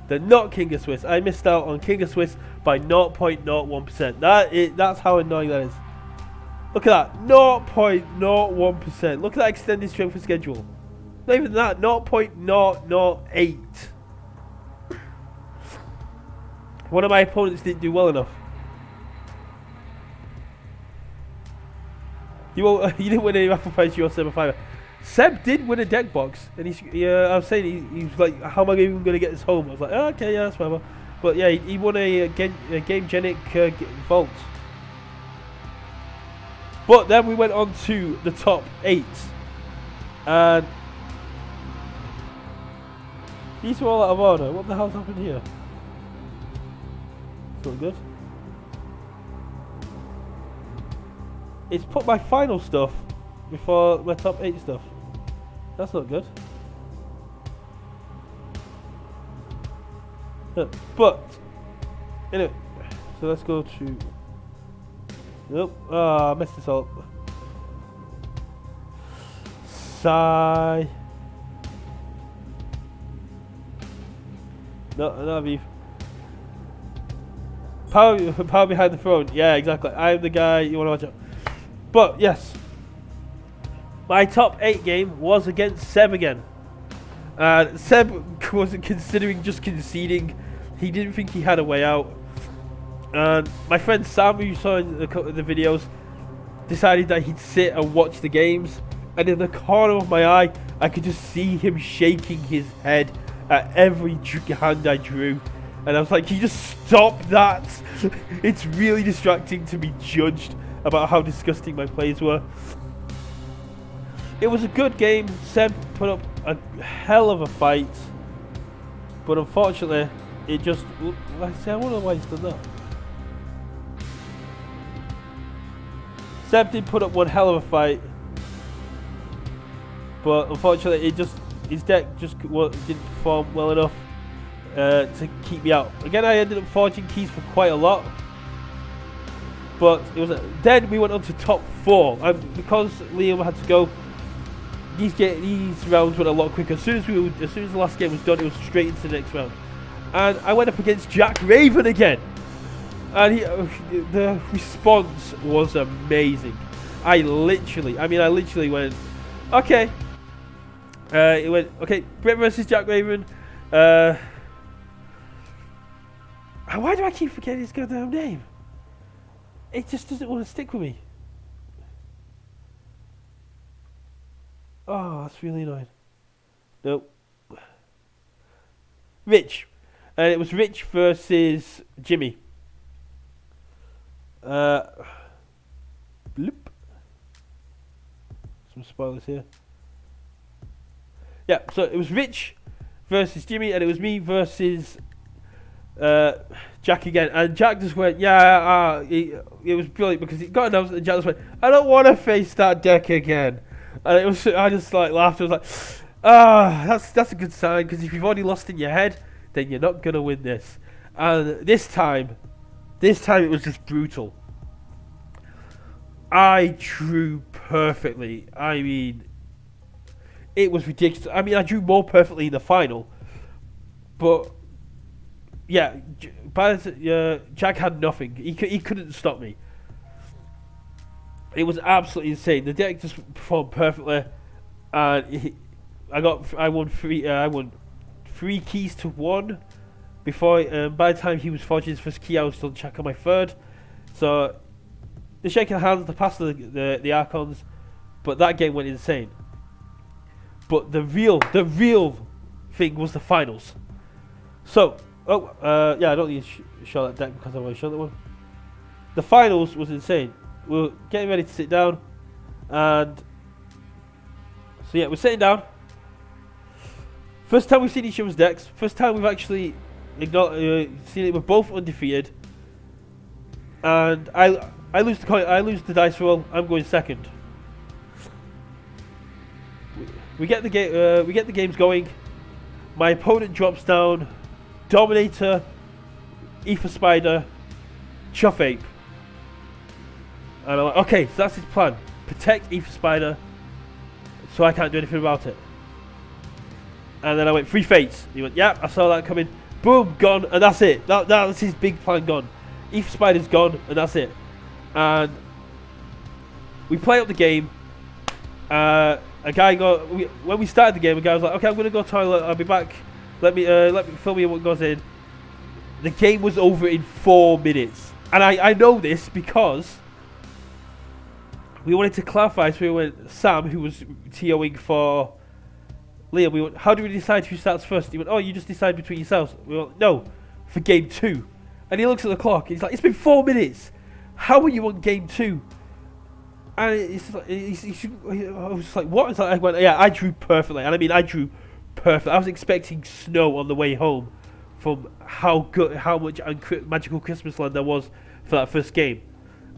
S2: The not King of Swiss. I missed out on King of Swiss by 0.01%. That's how annoying that is. Look at that. 0.01%. Look at that extended strength of schedule. Not even that. 0.008. One of my opponents didn't do well enough. You didn't win any raffle prize, you're 7-5. Seb did win a deck box, and I was saying he's like, how am I even going to get this home? I was like, oh, okay, yeah, that's whatever. But yeah, he won a Game Genic Vault. But then we went on to the top 8, and these were all out of order. What the hell's happened here? It's not good. It's put my final stuff before my top 8 stuff. That's not good. But anyway, so let's go to. Nope. Ah, I messed this up. Sigh. No, Aviv. Power behind the throne. Yeah, exactly. I'm the guy you want to watch out. But yes, my top 8 game was against Seb again. Seb wasn't considering just conceding. He didn't think he had a way out. And my friend Sam, who you saw in the videos, decided that he'd sit and watch the games. And in the corner of my eye, I could just see him shaking his head at every hand I drew. And I was like, can you just stop that? It's really distracting to be judged about how disgusting my plays were. It was a good game. Seb put up a hell of a fight. But unfortunately, it just... I wonder why he's done that. Seb did put up one hell of a fight. But unfortunately, his deck just didn't perform well enough to keep me out. Again, I ended up forging keys for quite a lot. But it was then we went on to top 4, and because Liam had to go, these rounds went a lot quicker. As soon as the last game was done, it was straight into the next round, and I went up against Jack Raven again, and the response was amazing. I literally went, okay. It went okay. Brett versus Jack Raven. Why do I keep forgetting his goddamn name? It just doesn't want to stick with me. Oh, that's really annoying. Nope. Rich. And it was Rich versus Jimmy. Bloop. Some spoilers here. Yeah, so it was Rich versus Jimmy, and it was me versus Jack again. And Jack just went, yeah, it was brilliant because it got announced, and Jack just went, I don't want to face that deck again. And it was, I just like laughed. I was like, that's a good sign, because if you've already lost in your head, then you're not gonna win this. And this time it was just brutal. I drew perfectly. I mean, it was ridiculous. I mean, I drew more perfectly in the final, but yeah, Jack had nothing. He couldn't stop me. It was absolutely insane. The deck just performed perfectly, and I won 3 keys to 1 before. By the time he was forging his first key, I was still checking on my 3rd. So the shaking hands, the pass of the Archons, but that game went insane. But the real thing was the finals. So, yeah, I don't need to show that deck because I've already shown that one. The finals was insane. We were getting ready to sit down, and so yeah, we're sitting down. First time we've seen each other's decks. First time we've actually seen it. We're both undefeated, and I lose the coin. I lose the dice roll. I'm going second. We get the game. We get the games going. My opponent drops down Dominator, Ether Spider, Chuff Ape. And I'm like, okay, so that's his plan. Protect Ether Spider, so I can't do anything about it. And then I went, 3 Fates. He went, yeah, I saw that coming. Boom, gone, and that's it. That was his big plan gone. Ether Spider's gone, and that's it. And we play up the game. A guy when we started the game, a guy was like, okay, I'm going to go to the toilet, I'll be back. Let me film me what goes in. The game was over in 4 minutes. And I know this because we wanted to clarify, so we went, Sam, who was TOing for Liam, we went, how do we decide who starts first? He went, oh, you just decide between yourselves. We went, no, for game 2. And he looks at the clock, he's like, it's been 4 minutes. How are you on game 2? And I was just like, what? It's like, I went, yeah, I drew perfectly. And I mean, I drew perfectly. I was expecting snow on the way home from how much Magical Christmas Land there was for that first game.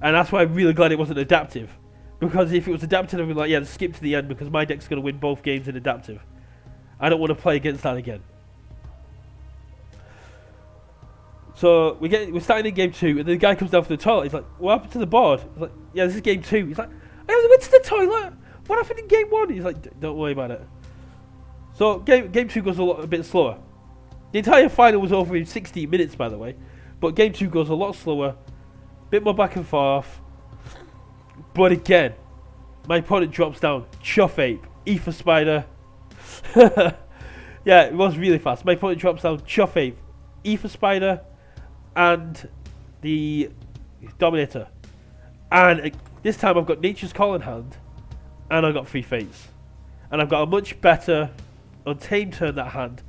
S2: And that's why I'm really glad it wasn't adaptive. Because if it was adaptive, I'd be like, yeah, skip to the end because my deck's going to win both games in adaptive. I don't want to play against that again. So we're starting in game 2, and the guy comes down from the toilet. He's like, "What happened to the board?" I was like, "Yeah, this is game 2." He's like, "I only went to the toilet. What happened in game 1?" He's like, "Don't worry about it." So game 2 goes a bit slower. The entire final was over in 16 minutes, by the way, but game 2 goes a lot slower, bit more back and forth. But again, my opponent drops down Chuff Ape, Ether Spider. Yeah, it was really fast. My opponent drops down Chuff Ape, Ether Spider, and the Dominator. And this time I've got Nature's Call in hand, and I've got 3 Fates. And I've got a much better Untamed turn that hand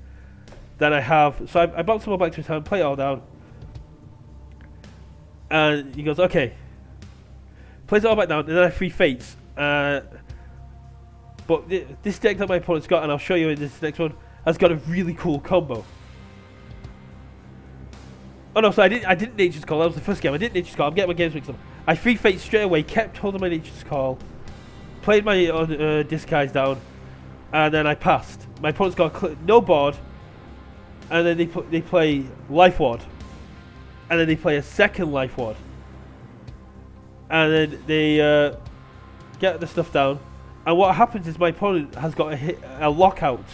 S2: than I have. So I bounce them all back to his hand, play it all down. And he goes, okay. Plays it all back down, and then I have 3 Fates. But this deck that my opponent's got, and I'll show you in this next one, has got a really cool combo. Oh no, so I didn't Nature's Call. That was the first game. I didn't Nature's Call. I'm getting my games mixed up. I 3 Fates straight away, kept holding my Nature's Call, played my disguise down, and then I passed. My opponent's got no board, and then they play Life Ward, and then they play a second Life Ward, and then they get the stuff down. And what happens is my opponent has got a lockout.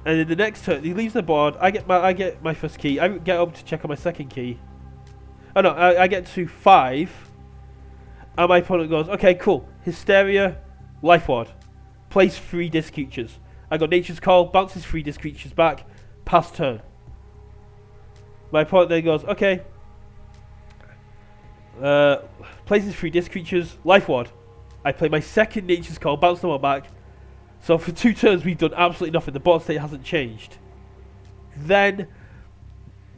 S2: And in the next turn, he leaves the board. I get my first key. I get up to check on my second key. Oh no, I get to 5, and my opponent goes, okay, cool. Hysteria, Life Ward, plays 3 disc creatures. I got Nature's Call, bounces 3 disc creatures back, pass turn. My opponent then goes, okay, places 3 disc creatures, Life Ward. I play my second Nature's Call, bounce them all back. So for 2 turns we've done absolutely nothing. The board state hasn't changed. Then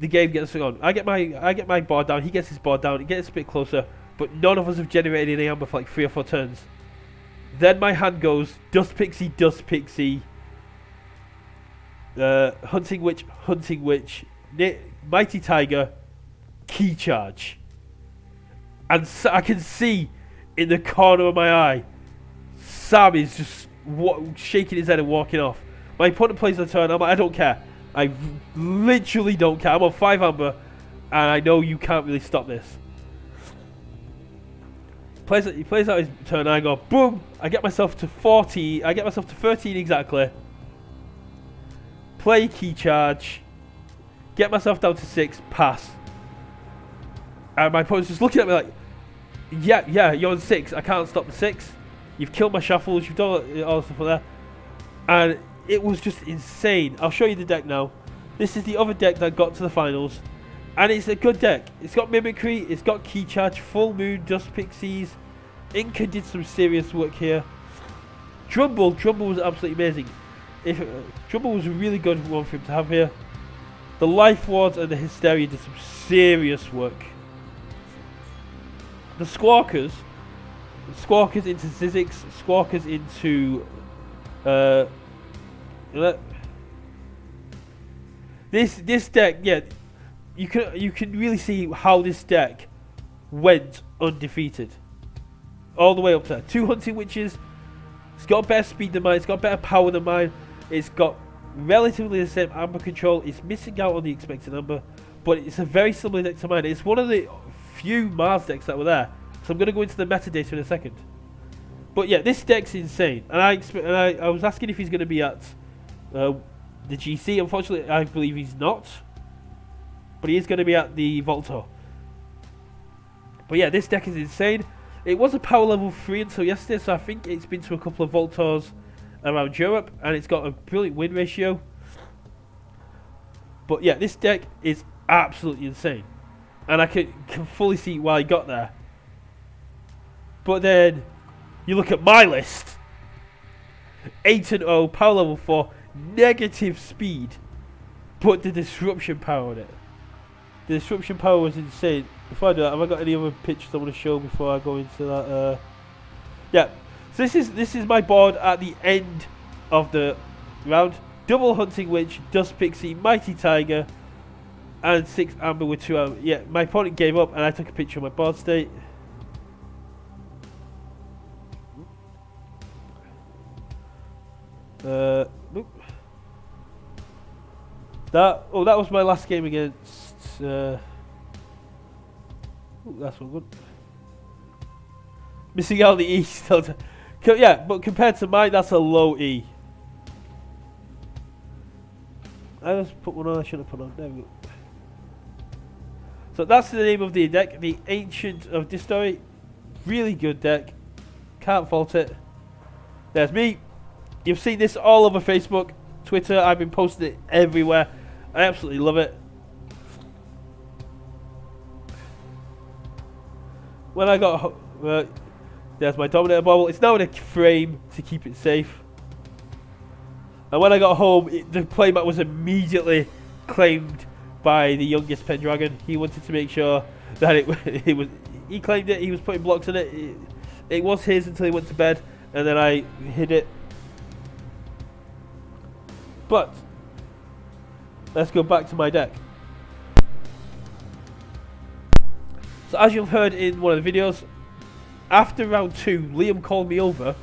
S2: the game gets on. I get my board down. He gets his board down. It gets a bit closer, but none of us have generated any amber for like 3 or 4 turns. Then my hand goes Dust Pixie, Hunting Witch, Mighty Tiger, Key Charge, and I can see in the corner of my eye, Sam is just shaking his head and walking off. My opponent plays the turn. I'm like, I don't care. I literally don't care. I'm on 5 amber, and I know you can't really stop this. He plays out his turn, and I go boom. I get myself to 40. I get myself to 13 exactly. Play Key Charge. Get myself down to 6. Pass. And my opponent's just looking at me like, yeah, you're on 6. I can't stop the 6. You've killed my shuffles, you've done all the stuff like that. And it was just insane. I'll show you the deck now. This is the other deck that got to the finals. And it's a good deck. It's got Mimicry, it's got Key Charge, Full Moon, Dust Pixies. Inca did some serious work here. Drumble was absolutely amazing. Drumble was a really good one for him to have here. The Life Wards and the Hysteria did some serious work. The Squawkers into Zizix, Squawkers into this deck. Yeah, you can really see how this deck went undefeated all the way up there. 2 Hunting Witches. It's got better speed than mine. It's got better power than mine. It's got relatively the same amber control. It's missing out on the expected amber, but it's a very similar deck to mine. It's one of the few Mars decks that were there. So I'm going to go into the metadata in a second. But yeah, this deck's insane. And I was asking if he's going to be at the GC. Unfortunately, I believe he's not. But he is going to be at the Vault Tour. But yeah, this deck is insane. It was a power level 3 until yesterday, so I think it's been to a couple of Vault Tours around Europe. And it's got a brilliant win ratio. But yeah, this deck is absolutely insane. And I can fully see why he got there. But then you look at my list. 8-0, power level 4, negative speed, but the disruption power on it. The disruption power was insane. Before I do that, have I got any other pictures I want to show before I go into that? Yeah. So this is my board at the end of the round. Double Hunting Witch, Dust Pixie, Mighty Tiger, and 6 Amber with 2 Amber. Yeah, my opponent gave up, and I took a picture of my board state. Nope. That was my last game against. That's one good. Missing out the E still. Yeah, but compared to mine, that's a low E. I just put one on. I should have put on. There we go. So that's the name of the deck, the Ancient of Distory. Really good deck. Can't fault it. There's me. You've seen this all over Facebook, Twitter. I've been posting it everywhere. I absolutely love it. When I got there's my Dominator bauble. It's now in a frame to keep it safe. And when I got home, the playmat was immediately claimed by the youngest Pendragon. He wanted to make sure that he claimed it. He was putting blocks in it. It was his until he went to bed, and then I hid it. But let's go back to my deck. So as you've heard in one of the videos, after round 2, Liam called me over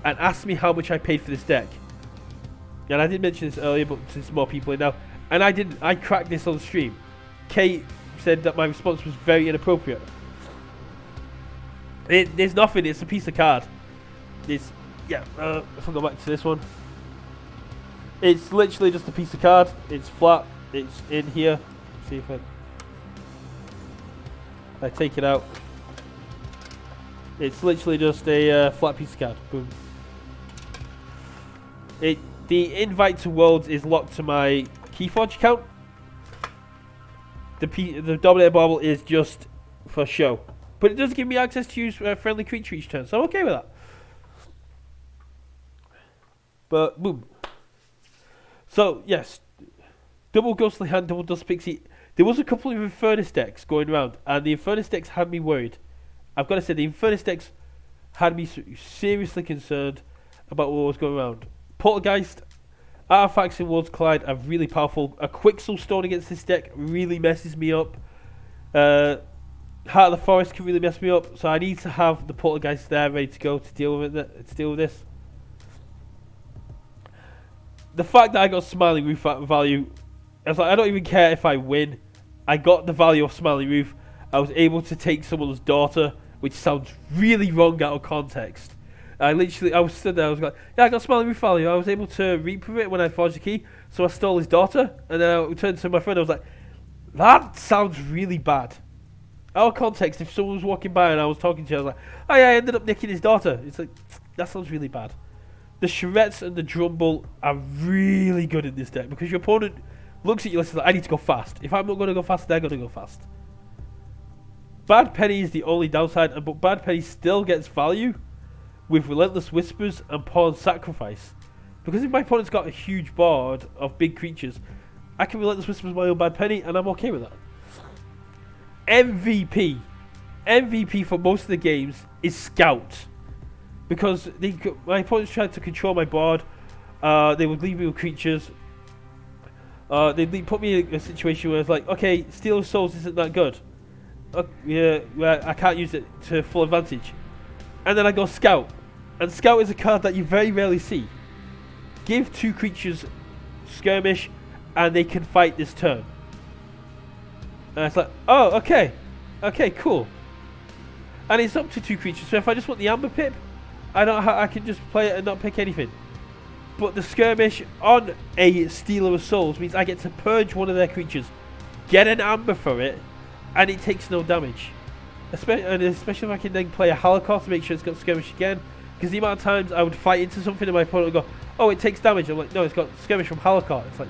S2: and asked me how much I paid for this deck. And I did mention this earlier, but since more people in now, and I didn't. I cracked this on stream. Kate said that my response was very inappropriate. There's nothing. It's a piece of card. If I go back to this one, it's literally just a piece of card. It's flat. It's in here. See if I take it out. It's literally just a flat piece of card. Boom. The invite to Worlds is locked to my Keyforge account. The Dominator bauble is just for show, but it does give me access to use a friendly creature each turn, so I'm okay with that. But boom. So yes, double Ghostly Hand, double Dust Pixie. There was a couple of Infernus decks going around, and the Infernus decks had me worried. I've got to say, the Infernus decks had me seriously concerned about what was going around. Poltergeist, Artifacts and Worlds Collide are really powerful. A Quixel Stone against this deck really messes me up. Heart of the Forest can really mess me up, so I need to have the Poltergeist there ready to go to deal with it. To deal with this. The fact that I got Smiling Roof value, I was like, I don't even care if I win. I got the value of Smiling Roof. I was able to take someone's daughter, which sounds really wrong out of context. I was stood there, I was like, yeah, I got Smiling Roof value. I was able to reprove it when I forged the key, so I stole his daughter. And then I turned to my friend, I was like, that sounds really bad. Out of context, if someone was walking by and I was talking to you, I was like, oh yeah, I ended up nicking his daughter. It's like, that sounds really bad. The Charrettes and the Drumble are really good in this deck, because your opponent looks at you and says, I need to go fast. If I'm not going to go fast, they're going to go fast. Bad Penny is the only downside, but Bad Penny still gets value with Relentless Whispers and Pawn Sacrifice. Because if my opponent's got a huge board of big creatures, I can Relentless Whispers my own Bad Penny, and I'm okay with that. MVP for most of the games is Scout. Because my opponents tried to control my board. They would leave me with creatures. They'd put me in a situation where it's like, okay, Steal of Souls isn't that good. Where I can't use it to full advantage. And then I go Scout. And Scout is a card that you very rarely see. Give 2 creatures Skirmish, and they can fight this turn. And it's like, oh, okay. Okay, cool. And it's up to 2 creatures, so if I just want the Amber Pip, I can just play it and not pick anything. But the Skirmish on a Stealer of Souls means I get to purge one of their creatures, get an Amber for it, and it takes no damage. Especially if I can then play a Holocaust to make sure it's got Skirmish again. Because the amount of times I would fight into something and my opponent would go, oh, it takes damage. I'm like, no, it's got Skirmish from Holocaust. It's like,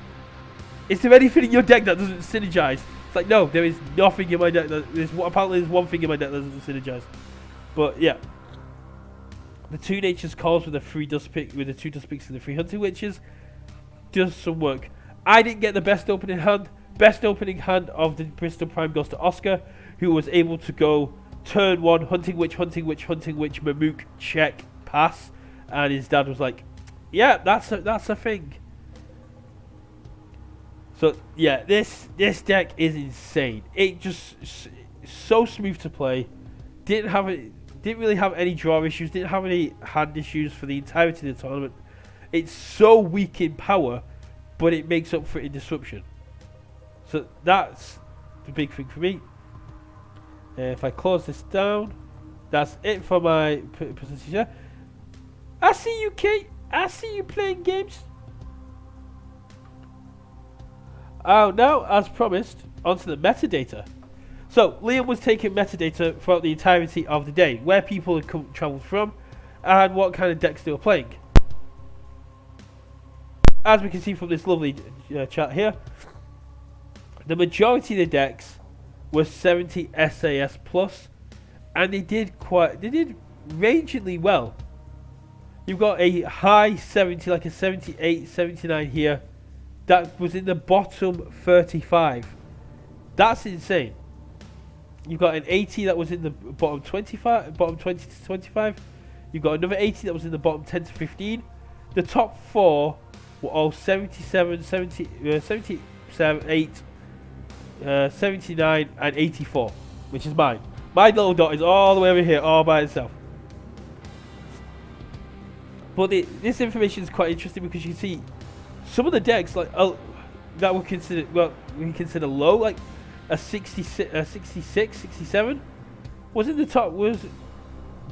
S2: is there anything in your deck that doesn't synergize? It's like, no, there is nothing in my deck. Apparently there's one thing in my deck that doesn't synergize. But yeah. the 2 Nature's Calls with the 3 Dust Pick, with the 2 Dust Picks and the 3 Hunting Witches does some work. I didn't get the best opening hand. Best opening hand of the Bristol Prime goes to Oscar, who was able to go turn 1, Hunting Witch, Hunting Witch, Hunting Witch, Mamook, check, pass, and his dad was like, yeah, that's a thing. So yeah, this deck is insane. It just so smooth to play. Didn't really have any draw issues. Didn't have any hand issues for the entirety of the tournament. It's so weak in power, but it makes up for it in disruption. So that's the big thing for me. If I close this down, that's it for my presentation. I see you, Kate. I see you playing games. Now, as promised, onto the metadata. So, Liam was taking metadata throughout the entirety of the day, where people had travelled from, and what kind of decks they were playing. As we can see from this lovely chart here, the majority of the decks were 70 SAS plus, and they did rangingly well. You've got a high 70, like a 78, 79 here, that was in the bottom 35. That's insane. You've got an 80 that was in the bottom 25, bottom 20 to 25. You've got another 80 that was in the bottom 10 to 15. The top 4 were all 77, 77, 8, 79 and 84, which is mine. My little dot is all the way over here, all by itself. But this information is quite interesting because you can see some of the decks like that were considered, well, we consider low, like a 66, 67 was in the top,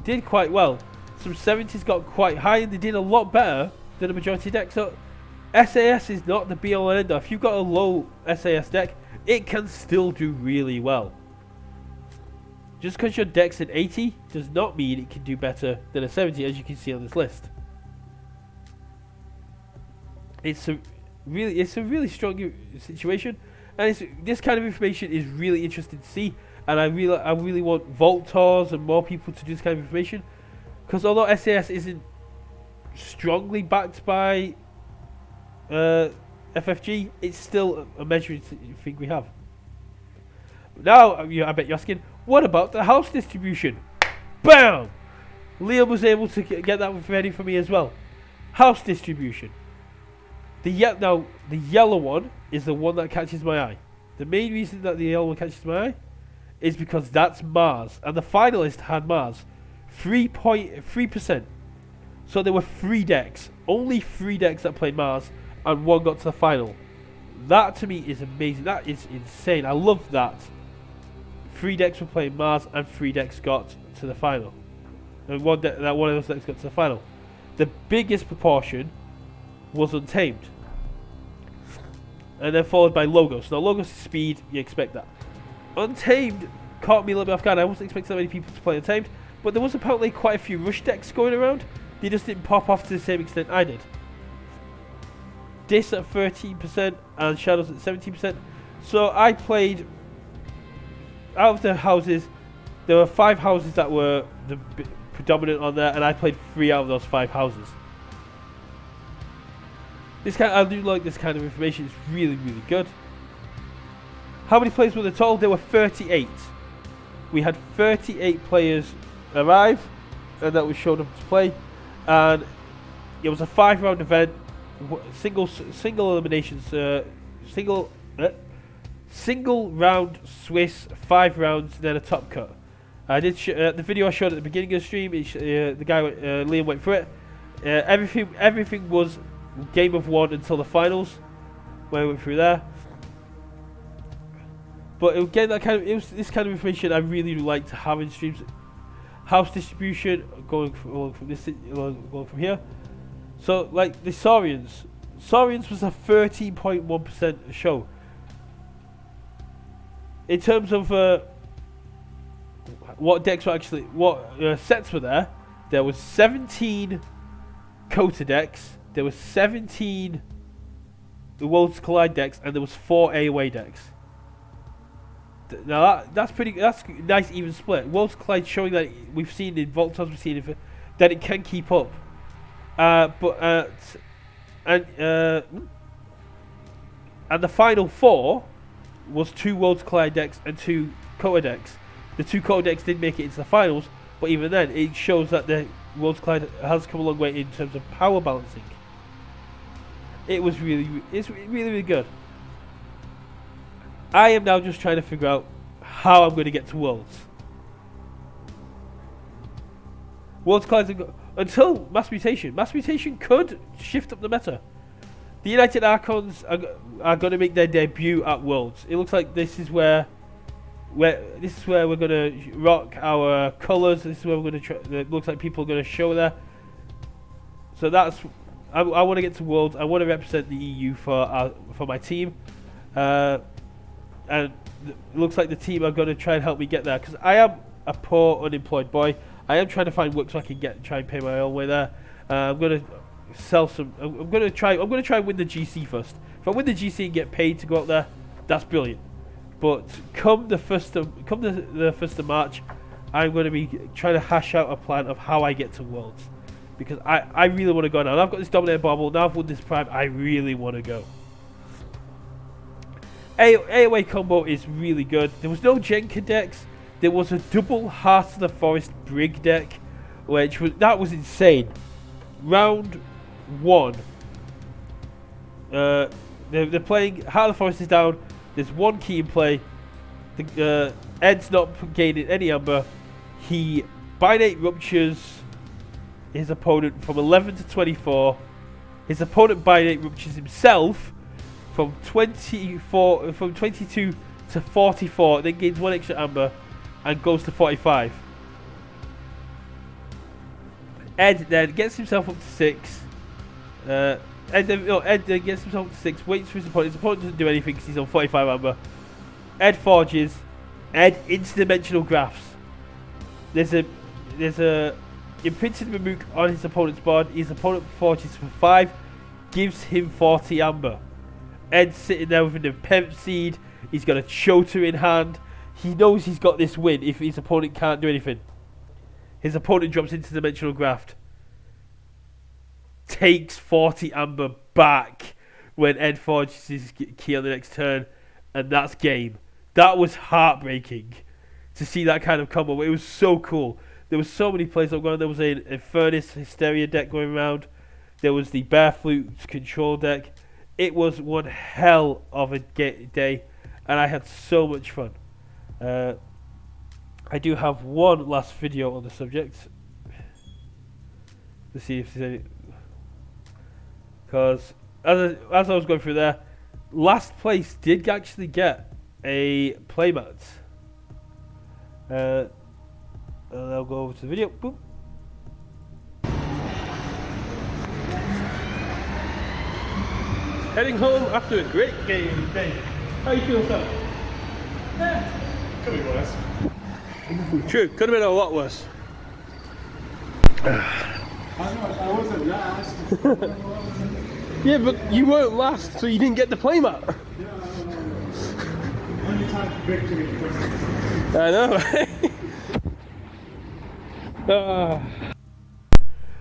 S2: did quite well. Some 70s got quite high and they did a lot better than the majority of decks. So SAS is not the be all and end all. If you've got a low SAS deck, it can still do really well. Just because your deck's an 80 does not mean it can do better than a 70, as you can see on this list. It's a really strong situation, and this kind of information is really interesting to see. And I really want Vault Tours and more people to do this kind of information, because although SAS isn't strongly backed by FFG, it's still a measuring thing we have. Now, I bet you're asking, what about the house distribution? Bam! Liam was able to get that ready for me as well. House distribution. Now, the yellow one is the one that catches my eye. The main reason that the yellow one catches my eye is because that's Mars, and the finalist had Mars. 3.3%. So there were 3 decks, only 3 decks that played Mars, and 1 got to the final. That to me is amazing. That is insane. I love that. 3 decks were playing Mars, and 3 decks got to the final. And one of those decks got to the final. The biggest proportion was Untamed, and then followed by Logos. Now Logos is speed, you expect that. Untamed caught me a little bit off guard. I wasn't expecting that many people to play Untamed, but there was apparently quite a few rush decks going around. They just didn't pop off to the same extent I did. Dis at 13% and Shadows at 17%. So I played, out of the houses, there were 5 houses that were the predominant on there, and I played 3 out of those 5 houses. I do like this kind of information. It's really, really good. How many players were there total? There were 38. We had 38 players arrive, and that was showed up to play. And it was a 5-round event, single eliminations, single round Swiss, 5 rounds, then a top cut. I did the video I showed at the beginning of the stream. The guy Liam went through it. Everything was game of 1 until the finals, where we went through there. But again, it was this kind of information I really like to have in streams. House distribution going from here. So like the Saurians was a 13.1% show. In terms of what decks were actually, what sets were there, there was 17 Kota decks. There was 17 the Worlds Collide decks, and there was 4 AOA decks. Now that's nice even split. Worlds Collide showing that we've seen in Vault Tours, we've seen that it can keep up. And the final 4 was 2 Worlds Collide decks and 2 Kota decks. The 2 Kota decks did make it into the finals, but even then, it shows that the Worlds Collide has come a long way in terms of power balancing. It's really good. I am now just trying to figure out how I'm going to get to Worlds. Worlds Collide until Mass Mutation. Mass Mutation could shift up the meta. The United Archons are going to make their debut at Worlds. It looks like this is where we're going to rock our colours. This is where we're going to try. It looks like people are going to show there. So that's. I want to get to Worlds. I want to represent the EU for my team, and it looks like the team are going to try and help me get there because I am a poor unemployed boy. I am trying to find work so I can try and pay my own way there. I'm going to sell some. I'm going to try and win the GC first. If I win the GC and get paid to go out there, that's brilliant. But come the first of March, I'm going to be trying to hash out a plan of how I get to Worlds. Because I really want to go now. And I've got this Dominator Bauble, now I've won this Prime, I really want to go. AOA combo is really good. There was no Jenka decks. There was a double Heart of the Forest Brig deck, that was insane. Round 1. They're playing, Heart of the Forest is down, there's 1 key in play. Ed's not gaining any amber. He binate ruptures his opponent from 11 to 24. His opponent binate ruptures himself from 22 to 44, then gains 1 extra amber and goes to 45. Ed then gets himself up to 6. Ed then gets himself up to 6, waits for his opponent. His opponent doesn't do anything because he's on 45 amber. Ed forges. Ed interdimensional graphs. There's a imprinted Mamook on his opponent's board. His opponent forges for 5, gives him 40 amber. Ed's sitting there with an Impediment Seed. He's got a Chota in hand. He knows he's got this win if his opponent can't do anything. His opponent drops into Dimensional Graft. Takes 40 amber back when Ed forges his key on the next turn. And that's game. That was heartbreaking to see that kind of combo. It was so cool. There were so many plays that were going on. There was a Furnace Hysteria deck going around. There was the Bear Flute control deck. It was one hell of a day. And I had so much fun. I do have one last video on the subject. To see if there's any... Because as I was going through there, last place did actually get a playmat. And I'll go over to the video. Boop. Heading home after a great game day. How you feel, sir?
S4: Yeah, could be worse.
S2: True, could have been a lot worse.
S4: I wasn't last.
S2: Yeah, but you weren't last, so you didn't get the playmat.
S4: Yeah, only time for victory.
S2: I know.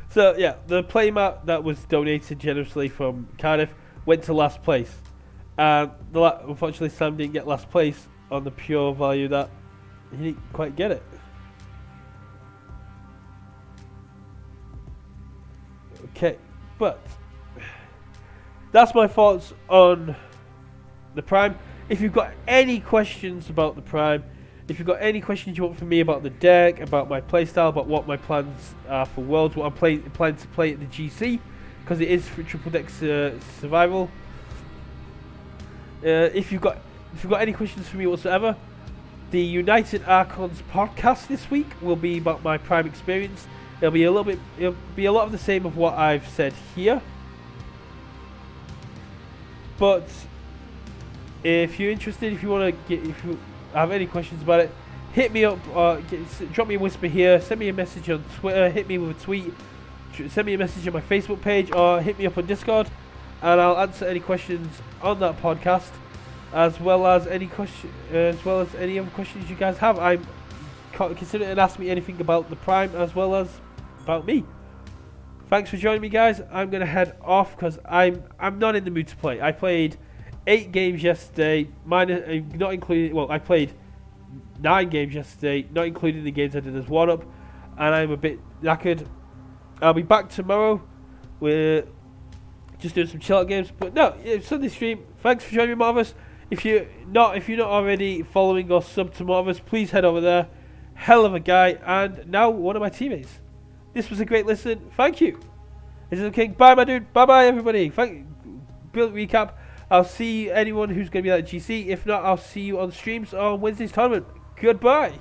S2: So yeah, the playmat that was donated generously from Cardiff went to last place, and unfortunately Sam didn't get last place on the pure value that he didn't quite get it. Okay, but that's my thoughts on the Prime. If you've got any questions about the Prime, if you've got any questions you want from me about the deck, about my playstyle, about what my plans are for Worlds, what I'm planning to play at the GC, because it is for Triple Deck Survival. If you've got any questions for me whatsoever, the United Archons podcast this week will be about my Prime experience. It'll be a lot of the same of what I've said here. But if you're interested, if you have any questions about it, hit me up, drop me a whisper here, send me a message on Twitter, hit me with a tweet, send me a message on my Facebook page, or hit me up on Discord, and I'll answer any questions on that podcast, as well as any other questions you guys have. I'm consider and ask me anything about the Prime, as well as about me. Thanks for joining me, guys. I'm gonna head off because I'm not in the mood to play. I played 8 games yesterday, not including. Well, I played 9 games yesterday, not including the games I did as one up, and I'm a bit knackered. I'll be back tomorrow. We're just doing some chill out games, but no, it's Sunday stream. Thanks for joining me, Marvus. If you're not already following or sub to Marvus, please head over there. Hell of a guy, and now one of my teammates. This was a great listen. Thank you. This is the King. Bye, my dude. Bye, bye, everybody. Brilliant recap. I'll see anyone who's going to be at GC. If not, I'll see you on streams on Wednesday's tournament. Goodbye.